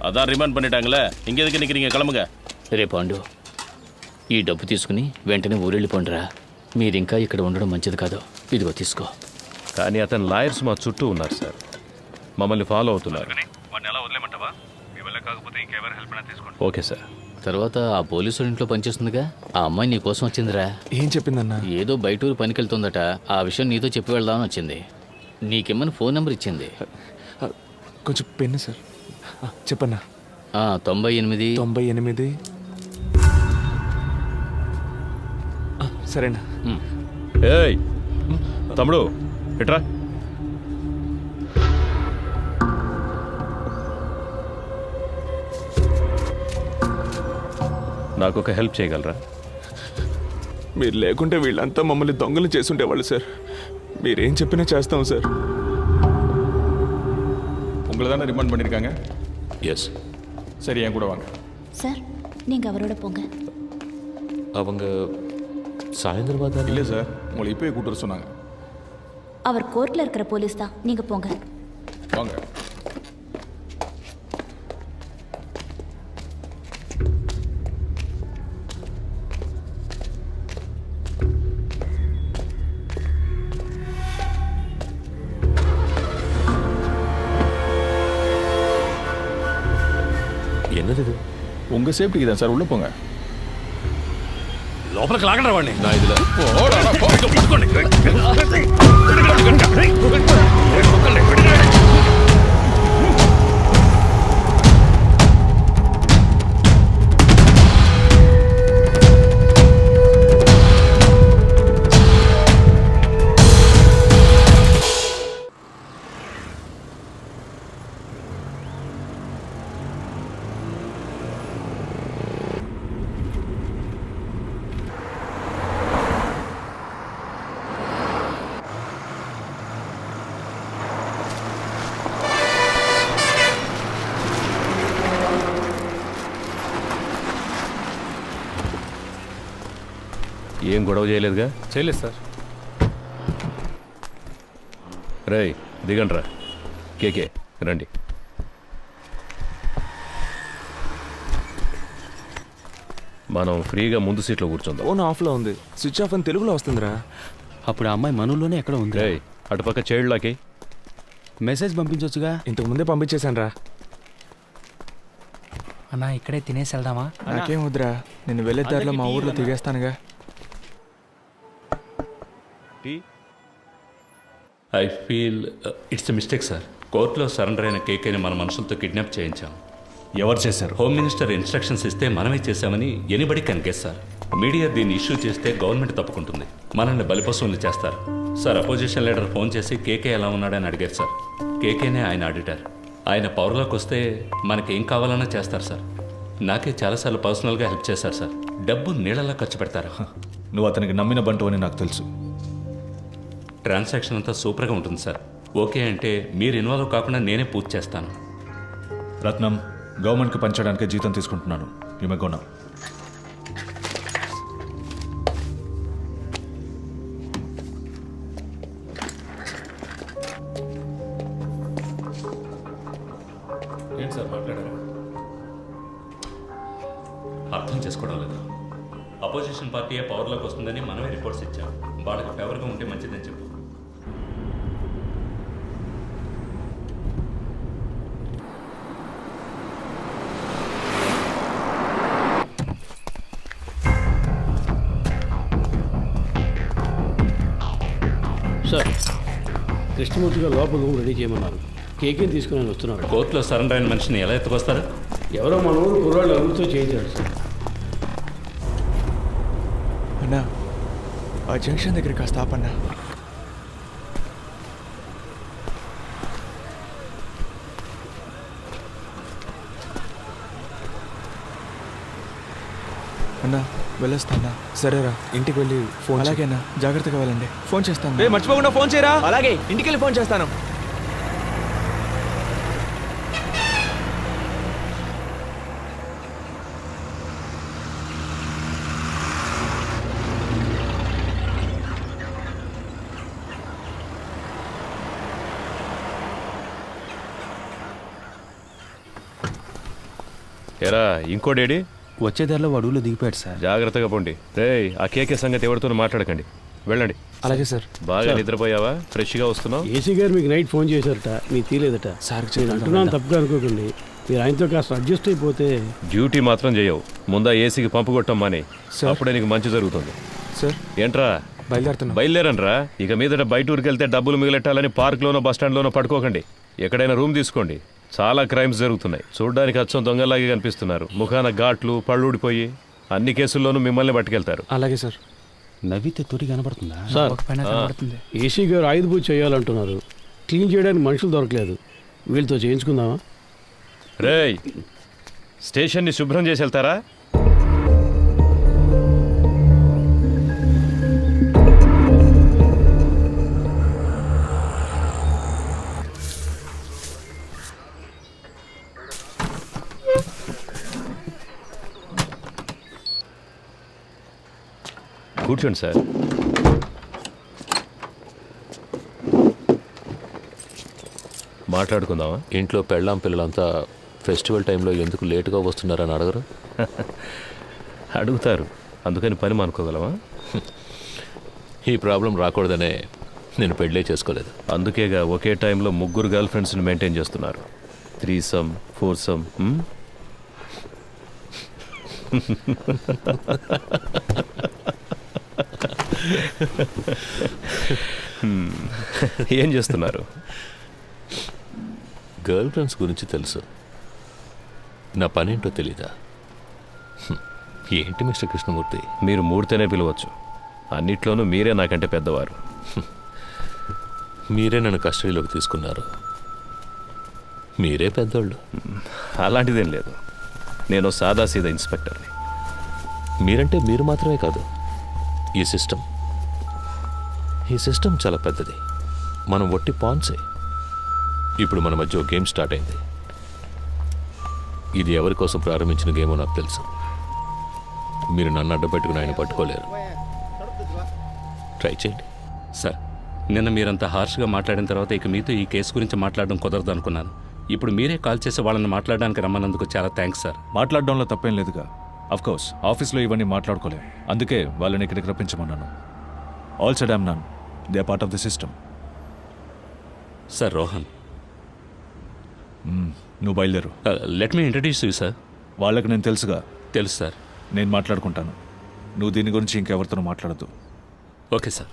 అదా రిమాండ్ பண்ணிட்டாங்களே ఇంక ఎదుకు నిక్కறீங்க கிளம்புங்க. రే పాండు, ఈ డబ్బు తీసుకుని వెంటనే ఊరెళ్ళిపోండిరా. మీరింకా ఇక్కడ ఉండడం మంచిది కాదు. ఇదిగో తీసుకో. కానీ అతని లాయర్స్ మా చుట్టూ ఉన్నారు సార్, మమ్మల్ని ఫాలో అవుతున్నారు. Okay sir. తర్వాత ఆ పోలీసు ఇంట్లో పనిచేస్తుందిగా, ఆ అమ్మాయి నీ కోసం వచ్చిందిరా. ఏం చెప్పిందన్నా? ఏదో బయటూరు పనికెళ్తుందట. ఆ విషయం నీతో చెప్పి వెళ్దామని వచ్చింది. నీకేమని ఫోన్ నెంబర్ ఇచ్చింది. కొంచెం పెన్ను సార్. చెప్పన్నా. 98 98. సరేనా? ఏయ్ తమ్ముడు ఎట్రా. నాకు ఒక హెల్ప్ చేయగలరా? మీరు లేకుంటే వీళ్ళంతా మమ్మల్ని దొంగలు చేసుండేవాళ్ళు సార్. మీరేం చెప్పినా చేస్తాం సార్. உங்களை தானே ரிமாண்ட் பண்ணியிருக்காங்க. எஸ். சரி, என் கூட வாங்க. சார் நீங்க அவரோட போங்க. அவங்க சாயந்தரம் தான். இல்லை சார், உங்களை இப்போயே கூட்டு வர சொன்னாங்க. அவர் கோர்ட்ல இருக்கிற போலீஸ் தான். நீங்க போங்க. வாங்க. என்னது இது? உங்கள் சேஃப்டிக்கு தான் சார், உள்ளே போங்க. లోపలికి లాగండి వాడిని. నా ఇదిలో ఏం గొడవ చేయలేదుగా? చేయలేదు సార్. రేయ్ దిగండ్రా. కేకే రండి. మనం ఫ్రీగా ముందు సీట్లో కూర్చుందాం. ఫోన్ ఆఫ్లో ఉంది. స్విచ్ ఆఫ్ అని తెలుగులో వస్తుందిరా. అప్పుడు ఆ అమ్మాయి మనలోనే ఎక్కడ ఉంది. రేయ్ అటుపక్క చైల్డ్లాకి మెసేజ్ పంపించవచ్చుగా. ఇంతకు ముందే పంపించేశాను రా. అన్నా ఇక్కడే తినేసి వెళ్దామా? నాకేం వద్దురా, నేను వెళ్ళే దారిలో మా ఊర్లో దిగేస్తానుగా. I feel it's a mistake sir. కోర్టులో సరెండర్ అయిన కేకేని మన మనుషులతో కిడ్నాప్ చేయించాం. ఎవరు చేశారు? హోమ్ మినిస్టర్ ఇన్స్ట్రక్షన్స్ ఇస్తే మనమే చేశామని anybody can guess sir. Media దీన్ని ఇష్యూ చేస్తే గవర్నమెంట్ తప్పుకుంటుంది, మనల్ని బలిపశువులు చేస్తారు సార్. అపోజిషన్ లీడర్ ఫోన్ చేసి కేకే ఎలా ఉన్నాడని అడిగారు సార్. కేకేనే ఆయన ఆడిటర్. ఆయన పవర్లోకి వస్తే మనకేం కావాలన్నా చేస్తారు సార్. నాకే చాలాసార్లు పర్సనల్గా హెల్ప్ చేశారు సార్. డబ్బు నీళ్ళలా ఖర్చు పెడతారు. నువ్వు అతనికి నమ్మిన బంటు అని నాకు తెలుసు. ట్రాన్సాక్షన్ అంతా సూపర్గా ఉంటుంది సార్. ఓకే అంటే మీరు ఇన్వాల్వ్ కాకుండా నేనే పూర్తి చేస్తాను. రత్నం, గవర్నమెంట్కి పంచడానికే జీతం తీసుకుంటున్నాను. ఈమె ఏంటి సార్ మాట్లాడారా? అర్థం చేసుకోవడం లేదు. అపోజిషన్ పార్టీయే పవర్లోకి వస్తుందని మనమే రిపోర్ట్స్ ఇచ్చాం. వాళ్ళకి ఫేవర్గా ఉంటే మంచిదని చెప్పు. సార్, కృష్ణమూర్తిగా లోపల రూమ్ రెడీ చేయమన్నారు. కేకేని తీసుకుని వస్తున్నారు. కోర్టులో సరెండర్ అయిన మనిషిని ఎలా ఎత్తుకొస్తారు? ఎవరో మన ఊరు కుర్రాళ్ళు ఎవరితో చేయించారు సార్. అన్నా, ఆ జంక్షన్ దగ్గర కాస్త ఆపన్నా. అన్నా వెళ్ళొస్తానా? సరేరా, ఇంటికి వెళ్ళి ఫోన్. అలాగేనా, జాగ్రత్తగా వెళ్ళండి. ఫోన్ చేస్తాను. మర్చిపోకుండా ఫోన్ చేయరా. అలాగే, ఇంటికి వెళ్ళి ఫోన్ చేస్తాను. ఎరా ఇంకోడేడి? వచ్చే దారిలో అడవులో దిగిపోయాడు సార్. జాగ్రత్తగా పోండి. రేయ్ ఆ కేకే సంగతి ఎవరితోనూ మాట్లాడకండి, వెళ్ళండి. అలాగే సార్. బాగా నిద్రపోయావా? ఫ్రెష్గా వస్తున్నావు? ఏసీ గారు మీకు నైట్ ఫోన్ చేశారట, మీకు తీలేదట. సార్ నేను అంటున్నాను తప్పుగా అనుకోకండి, మీరు ఆయనతో కాస్త అడ్జస్ట్ అయిపోతే. డ్యూటీ మాత్రం చేయవు, ముందా ఏసీకి పంపు కొట్టం మాని, అప్పుడే నీకు మంచి జరుగుతుంది. సార్ ఏంట్రా బయలుదేరనరా? ఇక మీదట బయట ఊరికి వెళ్తే డబ్బులు మిగిలెట్టాలని పార్క్లోనో బస్టాండ్లోనో పడుకోకండి. ఎక్కడైనా రూమ్ తీసుకోండి. చాలా క్రైమ్స్ జరుగుతున్నాయి. చూడడానికి అచ్చం దొంగలాగే కనిపిస్తున్నారు. ముఖాన ఘాట్లు, పళ్ళు ఊడిపోయి అన్ని కేసుల్లోనూ మిమ్మల్ని పట్టుకెళ్తారు. అలాగే సార్. నవ్వితే తొరి కనబడుతుందా సార్ ఏసీ గారు ఆయుధ పూజ చేయాలంటున్నారు, క్లీన్ చేయడానికి మనుషులు దొరకలేదు, వీళ్ళతో చేయించుకుందామా? రేయ్ స్టేషన్ని శుభ్రం చేసి వెళ్తారా? కూర్చోండి సార్. మాట్లాడుకుందామా? ఇంట్లో పెళ్ళాం పిల్లలంతా ఫెస్టివల్ టైంలో ఎందుకు లేటుగా వస్తున్నారని అడగరు? అడుగుతారు, అందుకని పని మానుకోగలమా? ఈ ప్రాబ్లం రాకూడదనే నేను పెళ్ళే చేసుకోలేదు. అందుకేగా ఒకే టైంలో 3 గర్ల్ ఫ్రెండ్స్ని మెయింటైన్ చేస్తున్నారు. 3some 4some. ఏం చేస్తున్నారు? గర్ల్ ఫ్రెండ్స్ గురించి తెలుసు, నా పనేంటో తెలీదా? ఏంటి మిస్టర్ కృష్ణమూర్తి? మీరు మూడితేనే పిలవచ్చు, అన్నిట్లోనూ మీరే నాకంటే పెద్దవారు. మీరే నన్ను కస్టడీలోకి తీసుకున్నారు, మీరే పెద్దోళ్ళు. అలాంటిదేం లేదు, నేను సాదాసీదా ఇన్స్పెక్టర్ని. మీరంటే మీరు మాత్రమే కాదు, ఈ సిస్టమ్ చాలా పెద్దది. మనం ఒట్టి పాన్సే. ఇప్పుడు మన మధ్య గేమ్ స్టార్ట్ అయింది. ఇది ఎవరి కోసం ప్రారంభించిన గేమో నాకు తెలుసు. మీరు నన్ను అడ్డపెట్టుకుని ఆయన పట్టుకోలేరు. ట్రై చేయండి. సార్, నిన్న మీరంతా హార్ష్గా మాట్లాడిన తర్వాత ఇక మీతో ఈ కేసు గురించి మాట్లాడడం కుదరదు అనుకున్నాను. ఇప్పుడు మీరే కాల్ చేసి వాళ్ళని మాట్లాడడానికి రమ్మన్నందుకు చాలా థ్యాంక్స్ సార్. మాట్లాడడంలో తప్పేం లేదుగా. అఫ్కోర్స్ ఆఫీస్లో ఇవన్నీ మాట్లాడుకోలేం, అందుకే వాళ్ళని ఇక్కడికి రప్పించమన్నాను. All said and done, they are part of the system. Sir Rohan, నువ్వు బయలుదేరు. Let me introduce you sir. వాళ్ళకి నేను తెలుసుగా. తెలుసు సార్. నేను మాట్లాడుకుంటాను, నువ్వు దీని గురించి ఇంకెవరితోనూ మాట్లాడద్దు. Okay sir.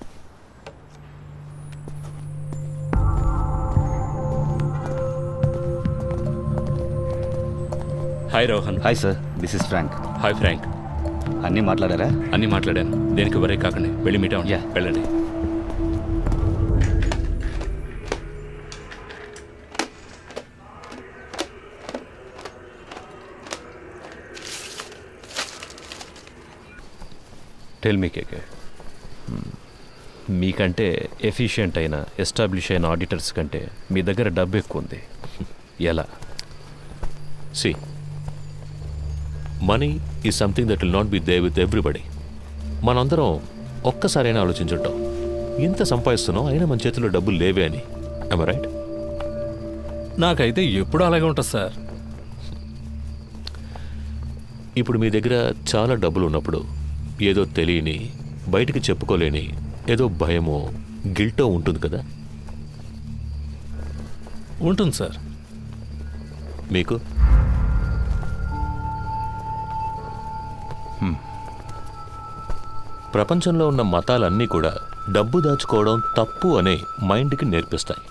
Hi Rohan. Hi sir, this is Frank. Hi Frank. అన్నీ మాట్లాడారా? అన్నీ మాట్లాడాను. దేనికి వరే కాకండి, వెళ్ళి మీట్ అవ్వండి. వెళ్ళండి. టెల్ మీ కేకే, మీకంటే ఎఫిషియెంట్ అయిన ఎస్టాబ్లిష్ అయిన ఆడిటర్స్ కంటే మీ దగ్గర డబ్బు ఎక్కువ ఉంది. ఎలా? See, money is something that will not be there with everybody. మనందరం ఒక్కసారైనా ఆలోచించుంటాం, ఇంత సంపాదిస్తున్నాం అయినా మన చేతిలో డబ్బులు లేవే అని. am I right? నాకైతే ఎప్పుడు అలాగే ఉంటుంది సార్. ఇప్పుడు మీ దగ్గర చాలా డబ్బులు ఉన్నప్పుడు ఏదో తెలియని, బయటికి చెప్పుకోలేని ఏదో భయమో గిల్టో ఉంటుంది కదా? ఉంటుంది సార్. మీకు? ప్రపంచంలో ఉన్న మతాలన్నీ కూడా డబ్బు దాచుకోవడం తప్పు అనే మైండ్కి నేర్పిస్తాయి.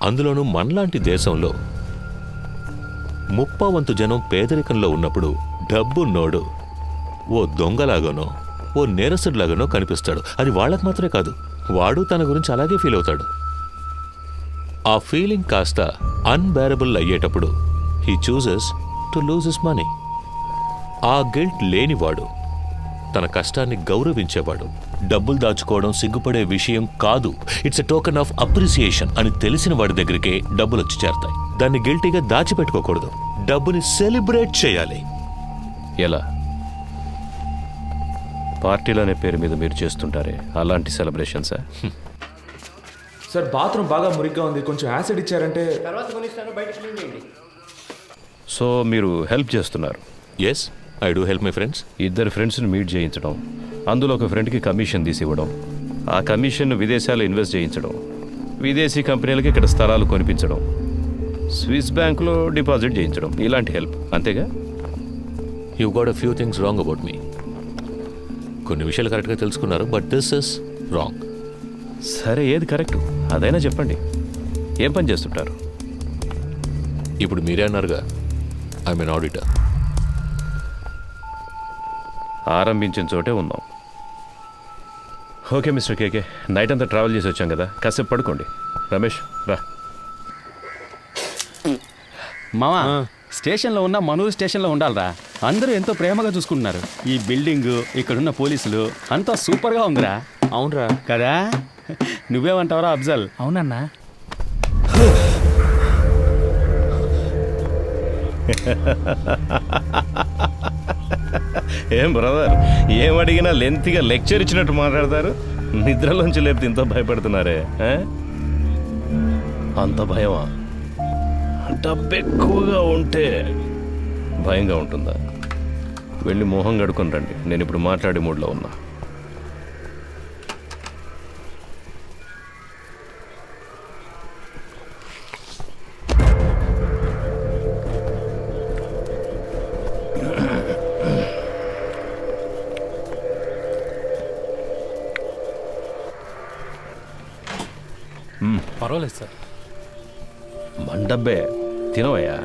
అందులోనూ మనలాంటి దేశంలో 30% జనం పేదరికంలో ఉన్నప్పుడు డబ్బున్నోడు ఓ దొంగలాగానో ఓ నేరస్తుడిలాగానో కనిపిస్తాడు. అది వాళ్ళకు మాత్రమే కాదు, వాడు తన గురించి అలాగే ఫీల్ అవుతాడు. ఆ ఫీలింగ్ కాస్త అన్బేరబుల్ అయ్యేటప్పుడు he chooses to lose his money. ఆ గిల్ట్ లేనివాడు, తన కష్టాన్ని గౌరవించేవాడు, డబ్బులు దాచుకోవడం సిగ్గుపడే విషయం కాదు, it's a token of appreciation అని తెలిసిన వాడి దగ్గరికే డబ్బులు వచ్చి చేరతాయి. దాన్ని గిల్టీగా దాచిపెట్టుకోకూడదు, డబ్బుని సెలబ్రేట్ చేయాలి. ఎలా? పార్టీలనే పేరు మీద మీరు చేస్తుంటారే అలాంటి సెలబ్రేషన్సా? సార్ బాత్రూమ్ బాగా మురిగ్గా ఉంది, కొంచెం యాసిడ్ ఇచ్చారంటే. సో మీరు హెల్ప్ చేస్తున్నారు. Yes, I do help my friends. ఇద్దరు ఫ్రెండ్స్ని మీట్ చేయించడం, అందులో ఒక ఫ్రెండ్కి కమిషన్ తీసి ఇవ్వడం, ఆ కమిషన్ను విదేశాల్లో ఇన్వెస్ట్ చేయించడం, విదేశీ కంపెనీలకి ఇక్కడ స్థలాలు కొనిపించడం, స్విస్ బ్యాంకులో డిపాజిట్ చేయించడం, ఇలాంటి హెల్ప్ అంతేగా? You got a few things wrong about me. కొన్ని విషయాలు కరెక్ట్గా తెలుసుకున్నారు, బట్ దిస్ ఇస్ రాంగ్. సరే, ఏది కరెక్ట్ అదైనా చెప్పండి. ఏం పని చేస్తుంటారు? ఇప్పుడు మీరే అన్నారుగా, ఐ మీన్ ఆడిటర్. ఆరంభించిన చోటే ఉందాం. ఓకే మిస్టర్ కేకే, నైట్ అంతా ట్రావెల్ చేసి వచ్చాం కదా, కాసేపు పడుకోండి. రమేష్ రా. మావా, స్టేషన్లో ఉన్న మనూరు స్టేషన్లో ఉండాలిరా. అందరూ ఎంతో ప్రేమగా చూసుకుంటున్నారు. ఈ బిల్డింగ్, ఇక్కడున్న పోలీసులు అంతా సూపర్గా ఉందిరా. అవునరా కదా? నువ్వేమంటావురా అఫ్జల్? అవునన్నా. ఏం బ్రదర్, ఏం అడిగినా లెంత్గా లెక్చర్ ఇచ్చినట్టు మాట్లాడతారు. నిద్రలోంచి లేపితే ఇంత భయపడుతున్నారే? అంత భయమా? డబ్బు ఎక్కువగా ఉంటే భయంగా ఉంటుందా? వెళ్ళి మొహం కడుకొని రండి, నేను ఇప్పుడు మాట్లాడే మూడ్లో ఉన్నా. పర్వాలేదు సార్. మన డబ్బే తినవయ్యా.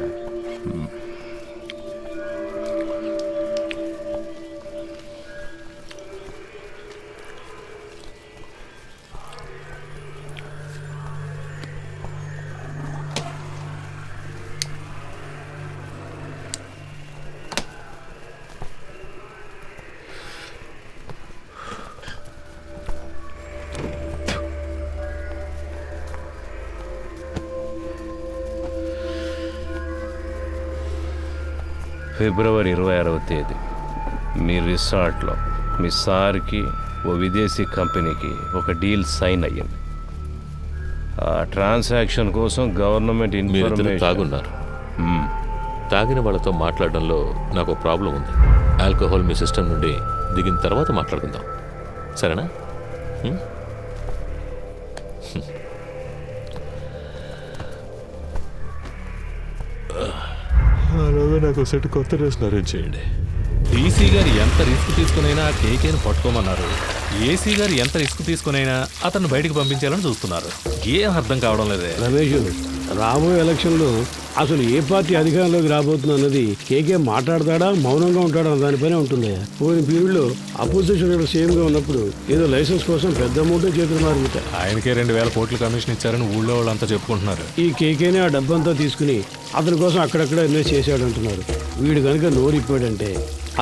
ఫిబ్రవరి 26వ తేదీ మీ రిసార్ట్లో మీ సార్కి ఓ విదేశీ కంపెనీకి ఒక డీల్ సైన్ అయ్యింది. ఆ ట్రాన్సాక్షన్ కోసం గవర్నమెంట్ ఇన్ఫర్మేషన్. తాగున్నారు. తాగిన వాళ్ళతో మాట్లాడడంలో నాకు ఒక ప్రాబ్లం ఉంది. ఆల్కహాల్ మీ సిస్టమ్ నుండి దిగిన తర్వాత మాట్లాడుకుందాం, సరేనా? అలాగే నాకు సెట్ కొత్త డ్రెస్ అరేంజ్ చేయండి. డీసీ గారు ఎంత రిస్క్ తీసుకునైనా కేకేని పట్టుకోమన్నారు. ఏసీ గారు ఎంత రిస్క్ తీసుకునైనా అతను బయటకు పంపించాలని చూస్తున్నారు. ఏం అర్థం కావడం లేదే. రమేష్, రాబోయే ఎలక్షన్లో అసలు ఏ పార్టీ అధికారంలోకి రాబోతుంది అన్నది కేకే మాట్లాడతాడా మౌనంగా ఉంటాడా అన్న దానిపైనే ఉంటుంది. పోయిన పీరియడ్లో అపోజిషన్ లీడర్ సీఎంగా ఉన్నప్పుడు ఏదో లైసెన్స్ కోసం పెద్ద అమౌంట్ చేతులు మారిపోతాయి. ఆయనకే 2000 కోట్ల కమిషన్ ఇచ్చారని ఊళ్ళో వాళ్ళంతా చెప్పుకుంటున్నారు. ఈ కేకేనే ఆ డబ్బంతా తీసుకుని అతని కోసం అక్కడక్కడ ఇన్వెస్ట్ చేశాడు అంటున్నారు. వీడు కనుక నోరిప్పాడంటే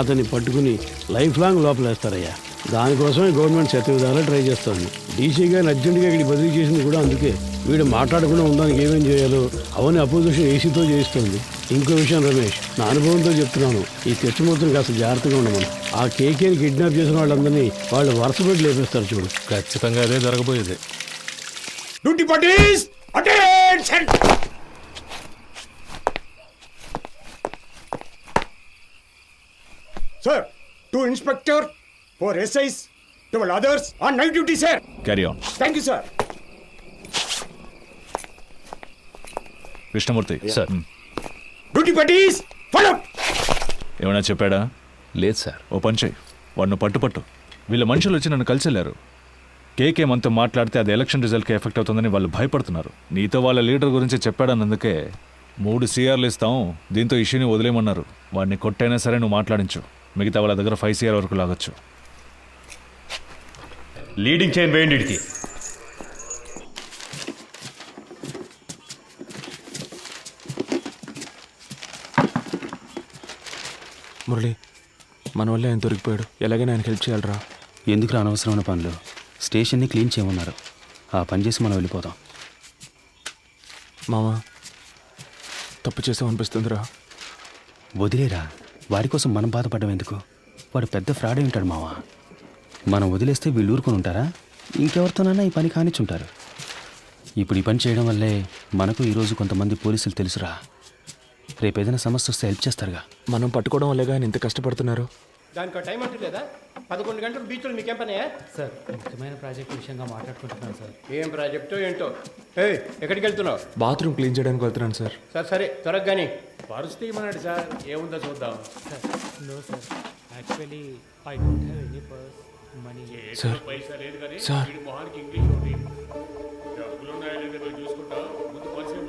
అతన్ని పట్టుకుని లైఫ్ లాంగ్ లోపలేస్తారయ్యా. దానికోసమే గవర్నమెంట్ శతవిధాలా ట్రై చేస్తుంది. డీసీ గారిని అర్జెంటుగా ఇక్కడ బదిలీ చేసింది కూడా అందుకే. వీడు మాట్లాడకుండా ఉండడానికి ఏమేం చేయాలో అవన్నీ అపోజిషన్ ఏసీతో చేయిస్తుంది. ఇంకో విషయం రమేష్, నా అనుభవంతో చెప్తున్నాను, ఈ కృష్ణమూర్తిని కాస్త జాగ్రత్తగా ఉండమని. ఆ కేకేని కిడ్నాప్ చేసిన వాళ్ళందరినీ వాళ్ళు వరుస పెట్టి లేపేస్తారు చూడు. ఖచ్చితంగా అదే జరగబోయేది. Sir, 2 inspector, 4 SIs, 12 others on night duty, sir. Carry on. Thank you, sir. Krishnamurthy sir. Duty buddies, follow. ఏమైనా చెప్పాడా? లేదు సార్. ఓ పని చెయ్యి, వాడిని పట్టు. వీళ్ళ మనుషులు వచ్చి నన్ను కలిసి వెళ్ళారు. కేకే మనతో మాట్లాడితే అది ఎలక్షన్ రిజల్ట్కి ఎఫెక్ట్ అవుతుందని వాళ్ళు భయపడుతున్నారు. నీతో వాళ్ళ లీడర్ గురించి చెప్పాడన్నందుకే 3 CRలు ఇస్తాం, దీంతో ఇష్యూని వదిలేయమన్నారు. వాడిని కొట్టైనా సరే నువ్వు మాట్లాడించు, మిగతా వాళ్ళ దగ్గర 5 CR వరకు లాగొచ్చు. లీడింగ్ చైన్ వేయండి ఇడికి. మురళి, మన వల్ల ఆయన దొరికిపోయాడు. ఎలాగైనా ఆయనకి హెల్ప్ చేయాలరా. ఎందుకు అనవసరమైన పనులు? స్టేషన్ని క్లీన్ చేయమన్నారు, ఆ పని చేసి మనం వెళ్ళిపోతాం. మామ, తప్పు చేసామనిపిస్తుందిరా. వదిలేరా, వాడి కోసం మనం బాధపడడం ఎందుకు? వాడు పెద్ద ఫ్రాడ్ అయి ఉంటాడు మావా. మనం వదిలేస్తే వీళ్ళు ఊరుకొని ఉంటారా? ఇంకెవరితోనైనా ఈ పని కానిచ్చుంటారు. ఇప్పుడు ఈ పని చేయడం వల్లే మనకు ఈరోజు కొంతమంది పోలీసులు తెలుసురా. రేపు ఏదైనా సమస్య వస్తే హెల్ప్ చేస్తారుగా. మనం పట్టుకోవడం వల్లే కానీ ఇంత కష్టపడుతున్నారు. దానికి టైం అంటూ లేదా? 11 గంటలు బీచ్లో మీకేం పని? సార్ ముఖ్యమైన ప్రాజెక్ట్ విషయంగా మాట్లాడుకుంటున్నాను సార్. ఏం ప్రాజెక్టో ఏంటో. ఎక్కడికి వెళ్తున్నావు? బాత్రూమ్ క్లీన్ చేయడానికి వెళ్తున్నాను సార్. సరే త్వరగా కానీ. పరుసు తీయమన్నాడు సార్, ఏముందో చూద్దాం. No sir, actually I don't have any purse money. Sir పైసా లేదు కానీ సార్ వీడి మొహానికి ఇంగ్లీష్ ఉంది. డబ్బులు ఉన్నాయో లేదో చూసుకుంటా, ముందు పరిచయం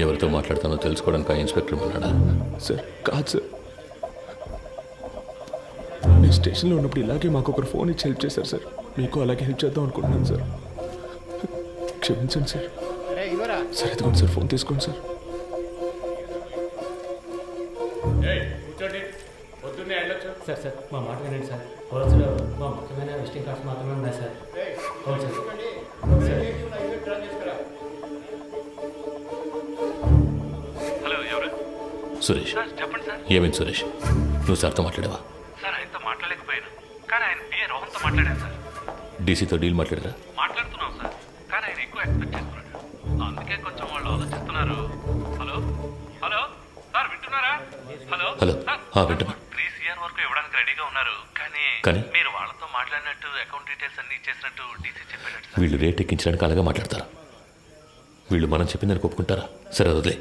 ఎవరితో మాట్లాడతానో తెలుసుకోవడానికి ఆ ఇన్స్పెక్టర్ ఉన్నాడా? సార్ కాదు సార్, నేను స్టేషన్లో ఉన్నప్పుడు ఇలాగే మాకు ఒకరు ఫోన్ ఇచ్చి హెల్ప్ చేశారు సార్. మీకు అలాగే హెల్ప్ చేద్దాం అనుకుంటున్నాను సార్. క్షమించండి సార్. సార్ ఎదుగుండి సార్, ఫోన్ తీసుకోండి సార్. కూర్చోండి, పొద్దున్నే వెళ్ళొచ్చు. సార్ సార్ మా మాట వినండి సార్. పర్సులో మా ముఖ్యమైన విజిటింగ్ కార్డ్స్ మాత్రమే ఉన్నాయి సార్. అవును సార్. హలో, ఎవరు? సురేష్. చెప్పండి సార్. ఏమైంది సురేష్? నువ్వు సార్తో మాట్లాడావా? సార్ ఆయనతో మాట్లాడలేకపోయాను, కానీ ఆయన పిఏ రోహన్తో మాట్లాడాను సార్. డీసీతో డీల్ మాట్లాడరా? మాట్లాడుతున్నాం సార్, కానీ ఆయన ఎక్కువ ఎక్స్పెక్ట్ చేస్తున్నాడు. అందుకే కొంచెం వాళ్ళు ఆలోచిస్తున్నారు. హలో హలో సార్, వింటున్నారా? హలో హలో, వింటున్నా. 3 CR వరకు ఇవ్వడానికి రెడీగా ఉన్నారు, కానీ మీరు వాళ్ళతో మాట్లాడినట్టు అకౌంట్ డీటెయిల్స్ అన్ని ఇచ్చేసినట్టు డీసీ చెప్పాడు సార్. వీళ్ళు రేట్ ఎక్కించడానికి అలాగే మాట్లాడతారా? వీళ్ళు మనం చెప్పిందని ఒప్పుకుంటారా? సరే వదిలే.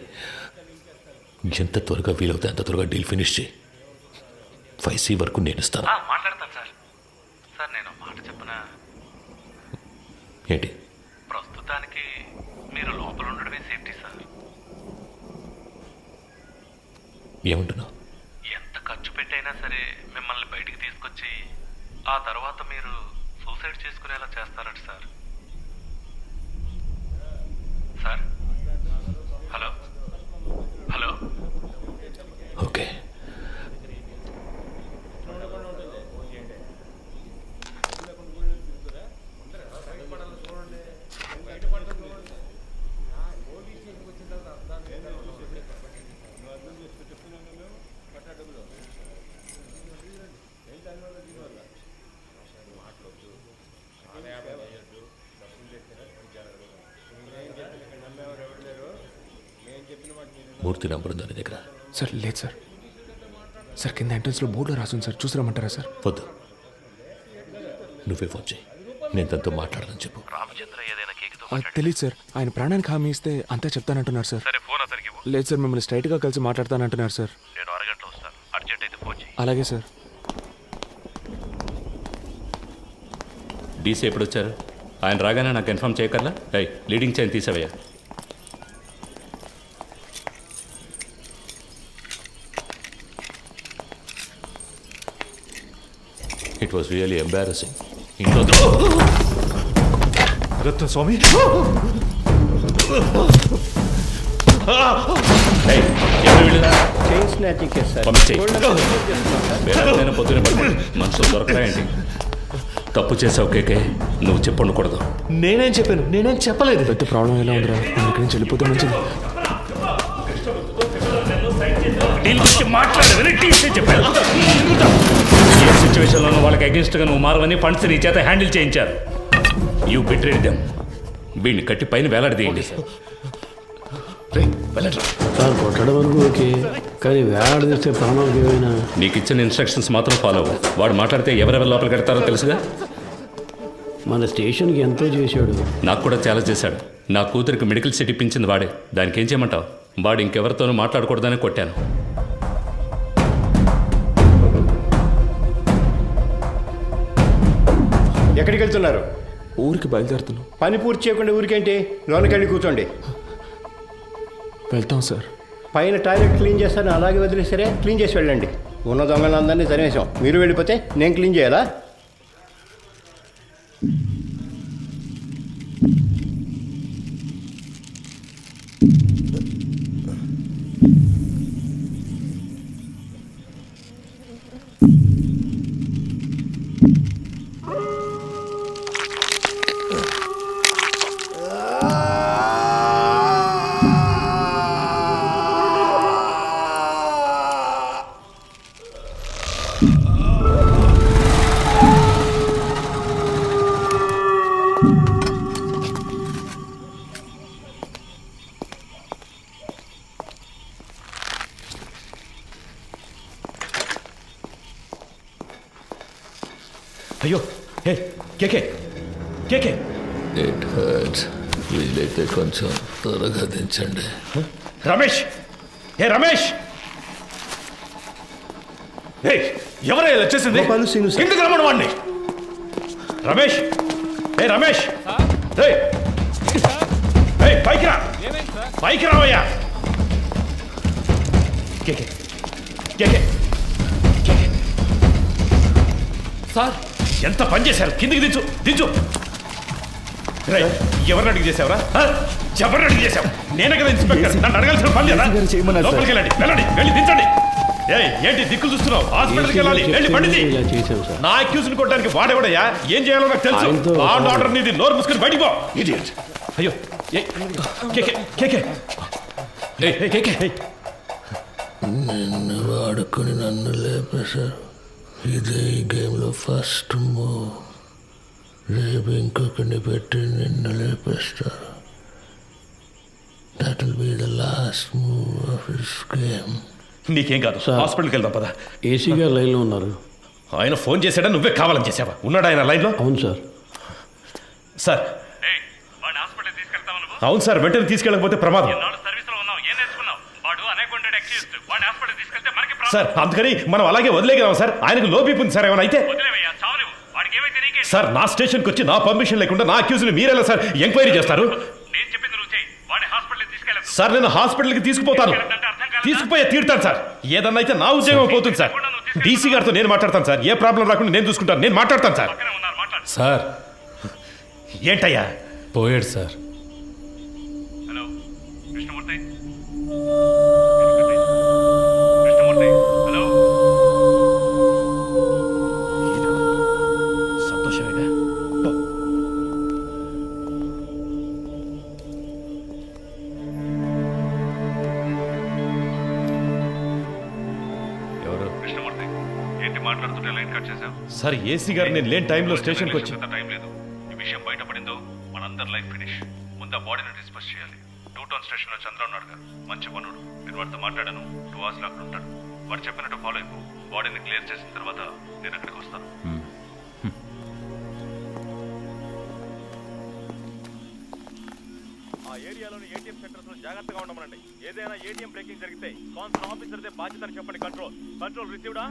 ఎంత త్వరగా వీలవుతే అంత త్వరగా డీల్ ఫినిష్ చేయి. 5C వరకు నేను ఇస్తాను. మాట్లాడతాను సార్. సార్ నేను మాట చెప్పనా? ఏంటి? ప్రస్తుతానికి మీరు లోపల ఉండడమే సేఫ్టీ సార్. ఏమంటున్నావు? ఎంత ఖర్చు పెట్టైనా సరే మిమ్మల్ని బయటికి తీసుకొచ్చి ఆ తర్వాత మీరు సూసైడ్ చేసుకునేలా చేస్తారట sir. Sir hello hello. Okay. Murthy number ఉందా నీ దగ్గర? సార్ లేదు సార్. సార్ కింద ఎంట్రన్స్లో బోర్డులో రాసుంది సార్, చూసిరమ్మంటారా సార్? వద్దు, నువ్వే ఫోన్ చేయి. నేను తనతో మాట్లాడాలని చెప్పు. రామచంద్ర ఏదైనా కేకుతో తెలియదు సార్. ఆయన ప్రాణానికి హామీ ఇస్తే అంతే చెప్తానంటున్నారు సార్. సరే ఫోన్ అతనికి ఇవ్వు. లేదు సార్, మిమ్మల్ని స్ట్రైట్గా కలిసి మాట్లాడతానంటున్నారు సార్. నేను అరగంటలో వస్తాను, అర్జెంట్ అయితే ఫోన్ చేయి. అలాగే సార్. డీసీ ఎప్పుడు వచ్చారు? ఆయన రాగానే నాకు కన్ఫర్మ్ చేయకల్లా. లీడింగ్ చైన్ తీసావయ్యా. It was really embarrassing. ఇంట్లో రత్న స్వామి, చైన్ స్నాచింగ్ చేస్తారు. పొద్దునే పడుకోండి. మనుషులు దొరకరా ఏంటి? తప్పు చేసావు కేకే, నువ్వు చెప్పండకూడదు. నేనేం చెప్పాను? నేనేం చెప్పలేదు. పెద్ద ప్రాబ్లం ఎలా ఉందిరా? నేను ఇక్కడి నుంచి వెళ్ళిపోతే మంచిది. ఏ సిచ్యువేషన్లోనూ వాళ్ళకి అగెన్స్ట్గా నువ్వు మారవని ఫండ్స్ నీ చేత హ్యాండిల్ చేయించారు. You betrayed them. వీడిని కట్టి పైన వేలాడదీయండి. సార్ కొట్టడం వరకు ఓకే, కానీ వేలాడదీస్తే ప్రాణాలకు ఏమైనా. నీకు ఇచ్చిన ఇన్స్ట్రక్షన్స్ మాత్రం ఫాలో అవ్వు. వాడు మాట్లాడితే ఎవరెవరు లోపల కడతారో తెలుసుగా. మన స్టేషన్కి ఎంతో చేశాడు. నాకు కూడా చాలా చేశాడు. నా కూతురికి మెడికల్ సీట్ ఇప్పించింది వాడే. దానికి ఏం చేయమంటావు? వాడు ఇంకెవరితోనూ మాట్లాడకూడదని కొట్టాను. ఎక్కడికి వెళ్తున్నారు? ఊరికి బయలుదేరుతున్నాం. పని పూర్తి చేయకుండా ఊరికేంటి? లోనికి వెళ్ళి కూర్చోండి. వెళ్తాం సార్. పైన టాయిలెట్ క్లీన్ చేస్తాను, అలాగే వదిలేసరే క్లీన్ చేసి వెళ్ళండి. ఉన్న దొంగలందరినీ తరిమేశాం. మీరు వెళ్ళిపోతే నేను క్లీన్ చేయాలా? అయ్యో హే కేకే కేకే ఇట్ హర్ట్స్ వీలైతే కొంచెం త్వరగా దించండి. రమేష్ ఏ రమేష్ ఏ ఎవరైనా వచ్చేసింది కిందకి రమ్మను వాడిని. రమేష్ ఏ రమేష్ ఏ పైకి రా పైకి రావయ్యా. కేకే కేకే కేకే సార్ ఎంత పని చేశారు, కిందికి దించు దించు. రేయ్, ఎవరిని అడిగి చేసావురా? ఎవరిని అడిగి చేసావు? నేనే కదా ఇన్స్పెక్టర్, నన్ను అడగాల్సిన పని లేదా? లోపలికి వెళ్ళండి వెళ్ళండి వెళ్ళి దించండి. ఏంటి దిక్కులు చూస్తున్నావు? హాస్పిటల్కి వెళ్ళాలి, వెళ్ళి బండిది. నా అక్యూజ్ని కొట్టడానికి వాడేవాడయ్యా, ఏం చేయాలో నాకు తెలుసు. ఆర్డర్ నీది, నోరు మూసుకొని బయటికి పో. అయ్యో కేకే కేకే కేకే నిన్ను వాడుకొని నన్ను లేపేశారు. ఇదే ఈ గేమ్లో ఫస్ట్ మూవ్. రేపు ఇంకొకరిని పెట్టి నిన్ను లేపేస్తారు. That will be the last move of this game. నీకేం కాదు, హాస్పిటల్కి వెళ్దాం పద. ఏసీ గారు లైన్లో ఉన్నారు. ఆయన ఫోన్ చేశాడా, నువ్వే కావాలని చేసావా? ఉన్నాడా ఆయన లైన్లో? అవును సార్. సార్ అవును సార్, వెంటనే తీసుకెళ్ళకపోతే ప్రమాదం సార్. అందుకని మనం అలాగే వదిలేగలం సార్. ఆయనకు లో బీపీ ఉంది సార్, ఏమైనా అయితే సార్ నా స్టేషన్కి వచ్చి నా పర్మిషన్ లేకుండా నా అక్యూజ్ని మీరెలా సార్ ఎంక్వైరీ చేస్తారు? సార్ నేను హాస్పిటల్కి తీసుకుపోతాను, తీసుకుపోయే తీరుతాను సార్. ఏదన్నా అయితే నా ఉద్యోగం పోతుంది సార్. డీసీ గారితో నేను మాట్లాడతాను సార్, ఏ ప్రాబ్లం రాకుండా నేను చూసుకుంటాను, నేను మాట్లాడతాను సార్. సార్ ఏంటయ్యా పోయాడు సార్. సంతోషమేగా? ఎవరు? ఏంటి మాట్లాడుతుంటే లైన్ కట్ చేసావు? సార్ ఏసీ గారు నేను లేని టైంలో స్టేషన్కి వచ్చి టైం లేదు. ఈ విషయం బయటపడిందో మనందరి లైఫ్ ఫినిష్. ముందు ఆ బాడీని డిస్పస్ చేయాలి. 2 టౌన్ స్టేషన్లో చంద్ర ఉన్నాడుగా, మంచి పనుడు. నేను వాడితో మాట్లాడాను, 2 hours అక్కడ ఉంటాడు. వాడు చెప్పినట్టు ఫాలో అయిపో. బాడీని క్లియర్ చేసిన తర్వాత నేను అక్కడికి వస్తాను. ఆ ఏరియాలోని ఏటీఎం సెంటర్స్ లో జాగ్రత్తగా ఉండమనండి. ఏదైనా ఏటీఎం బ్రేకింగ్ జరిగితే కాన్సర్న్ ఆఫీసర్దే బాధ్యత అని చెప్పండి. కంట్రోల్ కంట్రోల్ రిసీవ్డా?